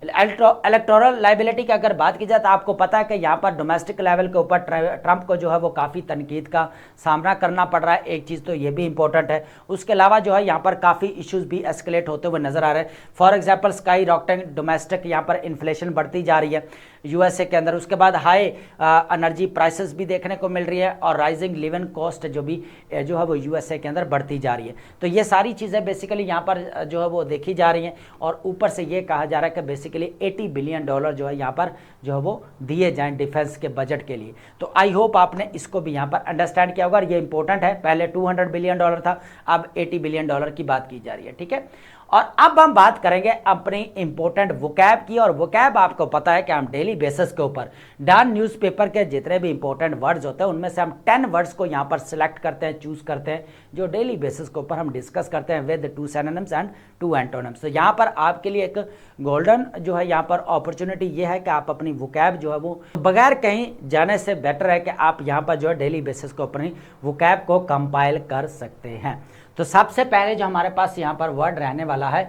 इलेक्टोरल लाइबिलिटी की अगर बात की जाए तो आपको पता है कि यहाँ पर डोमेस्टिक लेवल के ऊपर ट्रंप को जो है वो काफ़ी तनकीद का सामना करना पड़ रहा है। एक चीज़ तो ये भी इंपॉर्टेंट है। उसके अलावा जो है यहाँ पर काफ़ी इशूज़ भी एस्केलेट एस्केलेट होते हुए नजर आ रहे हैं। For example sky rocketing domestic यहाँ पर इन्फ्लेशन बढ़ती जा रही है यूएसए के अंदर। उसके बाद हाई एनर्जी प्राइसेस भी देखने को मिल रही है और राइजिंग लिविंग कॉस्ट जो है वो यूएसए के अंदर बढ़ती जा रही है। तो ये सारी चीज़ें बेसिकली यहाँ पर जो है वो देखी जा रही हैं और ऊपर से ये कहा जा रहा है कि बेसिकली $80 बिलियन जो है यहाँ पर जो है वो दिए जाएं डिफेंस के बजट के लिए। तो आई होप आपने इसको भी यहाँ पर अंडरस्टैंड किया होगा और ये इंपॉर्टेंट है। पहले $200 बिलियन था, अब $80 बिलियन की बात की जा रही है, ठीक है। और अब हम बात करेंगे अपनी इंपॉर्टेंट वोकैब की, और वोकैब आपको पता है कि हम डेली बेसिस के ऊपर डन न्यूज़पेपर के जितने भी इंपॉर्टेंट वर्ड्स होते हैं उनमें से हम 10 वर्ड्स को यहाँ पर सिलेक्ट करते हैं, चूज करते हैं, जो डेली बेसिस के ऊपर हम डिस्कस करते हैं विद 2 सिनोनिम्स एंड 2 एंटोनिम्स। तो यहाँ पर आपके लिए एक गोल्डन जो है यहाँ पर अपॉर्चुनिटी ये है कि आप अपनी वोकैब जो है वो बगैर कहीं जाने से बेटर है कि आप यहाँ पर जो है डेली बेसिस को अपनी वोकैब को कंपाइल कर सकते हैं। तो सबसे पहले जो हमारे पास यहाँ पर वर्ड रहने वाला है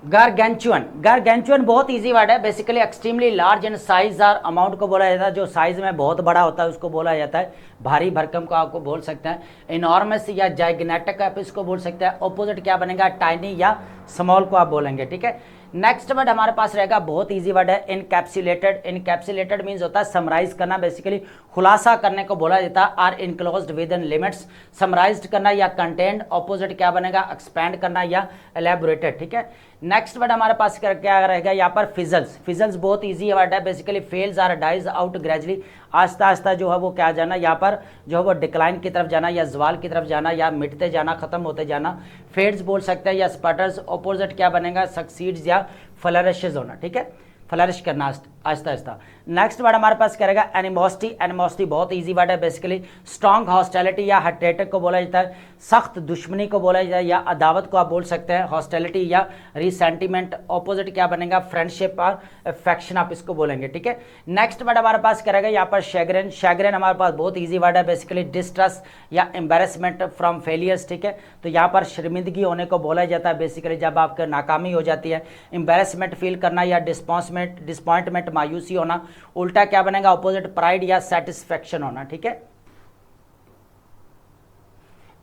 गारगेंचुअन। गारगेंचुअन बहुत इजी वर्ड है, basically extremely large in size और अमाउंट को बोला जाता है, जो साइज में बहुत बड़ा होता है उसको बोला जाता है। भारी भरकम को आपको बोल सकते हैं इनॉर्मस या जाइगनेटिक आप इसको बोल सकते हैं। ऑपोजिट क्या बनेगा, टाइनी या स्मॉल को आप बोलेंगे, ठीक है। नेक्स्ट वर्ड हमारे पास रहेगा, बहुत इजी वर्ड है, इनकैप्सुलेटेड। इनकैप्सुलेटेड मींस होता है समराइज करना, बेसिकली खुलासा करने को बोला जाता है। Or enclosed within limits, summarised करना या कंटेंट। ऑपोजिट क्या बनेगा, एक्सपैंड करना या एलेबोरेटेड, ठीक है। नेक्स्ट वर्ड हमारे पास क्या रहेगा यहाँ पर, फिजल्स। फिजल्स बहुत इजी वर्ड है, basically fails or dies out gradually, आस्ता आस्ता जो है वो क्या जाना, यहाँ पर जो है वो डिक्लाइन की तरफ जाना या जवाल की तरफ जाना या मिटते जाना, खत्म होते जाना। फेड्स बोल सकते हैं या स्पटर्स। ऑपोजिट क्या बनेगा, सक्सीड्स या फ्लरिशेस होना, ठीक है, फ्लरिश करना आहिस्ता आहिस्ता। नेक्स्ट वर्ड हमारे पास क्या रहेगा, एनिमोसिटी। एनिमोसिटी बहुत इजी वर्ड है, बेसिकली स्ट्रॉन्ग हॉस्टिलिटी या हटेटिक को बोला जाता है, सख्त दुश्मनी को बोला जाता है या अदावत को आप बोल सकते हैं, हॉस्टिलिटी या रिसेंटिमेंट। ऑपोजिट क्या बनेगा, फ्रेंडशिप और अफेक्शन आप इसको बोलेंगे, ठीक है। नेक्स्ट वर्ड हमारे पास क्या रहेगा यहाँ पर, शैग्रेन। शैग्रेन हमारे पास बहुत ईजी वर्ड है, बेसिकली डिस्ट्रेस या एम्बेरसमेंट फ्रॉम फेलियर्स, ठीक है। तो यहाँ पर शर्मिंदगी होने को बोला जाता है, बेसिकली जब आपकी नाकामी हो जाती है। एम्बेरसमेंट फील करना या डिसपॉइंटमेंट मायूसी होना। उल्टा क्या बनेगा, ऑपोजिट प्राइड या सेटिस्फेक्शन होना, ठीक है।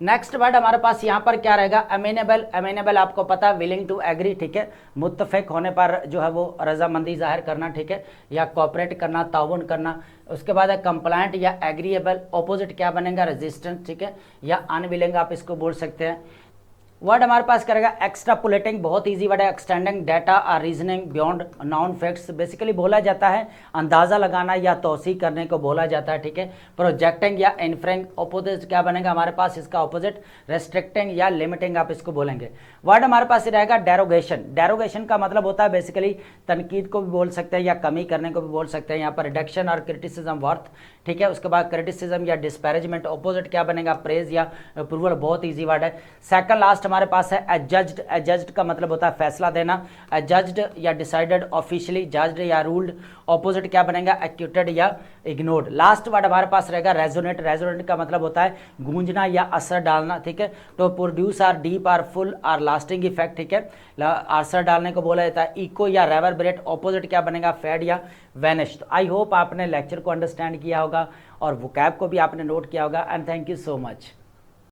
नेक्स्ट वर्ड हमारे पास यहाँ पर क्या रहेगा, अमेनेबल। अमेनेबल आपको पता है विलिंग टू एग्री, ठीक है, मुत्तफिक होने पर जो है वो रजामंदी जाहिर करना, ठीक है, या कोऑपरेट करना, ताउन करना। उसके बाद है कंप्लायंट या एग्रीएबल। ऑपोजिट क्या बनेगा, रेजिस्टेंट, ठीक है, या अनविलिंग आप इसको बोल सकते हैं। वर्ड हमारे पास करेगा एक्स्ट्रापुलेटिंग, बहुत इजी वर्ड है, एक्सटेंडिंग डाटा और reasoning beyond noun facts, basically बोला जाता है अंदाजा लगाना या तौसी करने को बोला जाता है, ठीक है। प्रोजेक्टिंग या इन्फ्रेंग। ऑपोजिट क्या बनेगा हमारे पास, इसका ऑपोजिट रेस्ट्रिक्टिंग या लिमिटिंग आप इसको बोलेंगे। वर्ड हमारे पास रहेगा डेरोगेशन। डेरोगेशन का मतलब होता है बेसिकली तनकीद को भी बोल सकते हैं या कमी करने को भी बोल सकते हैं। यहाँ पर रिडक्शन और क्रिटिसिज्म वर्थ, ठीक है। उसके बाद क्रिटिसिज्म या डिस्पैरेजमेंट। ऑपोजिट क्या बनेगा, प्रेज या अप्रूवल, बहुत इजी वर्ड है। सेकंड लास्ट हमारे पास है एडजज्ड। एडजज्ड का मतलब होता है फैसला देना। एडजज्ड या डिसाइडेड, ऑफिशियली जज्ड या रूल्ड। ऑपोजिट क्या बनेगा, एक्यूटेड या इग्नोर्ड। लास्ट वर्ड हमारे पास रहेगा रेजोनेट। रेजोनेट का मतलब होता है गूंजना या असर डालना, ठीक है। तो produce or deep or full or lasting effect, ठीक है, असर डालने को बोला जाता है। इको या रेवरबरेट। ऑपोजिट क्या बनेगा, फेड या वैनिश। तो आई होप आपने लेक्चर को अंडरस्टैंड किया होगा और वोकैब को भी आपने नोट किया होगा and thank you so much.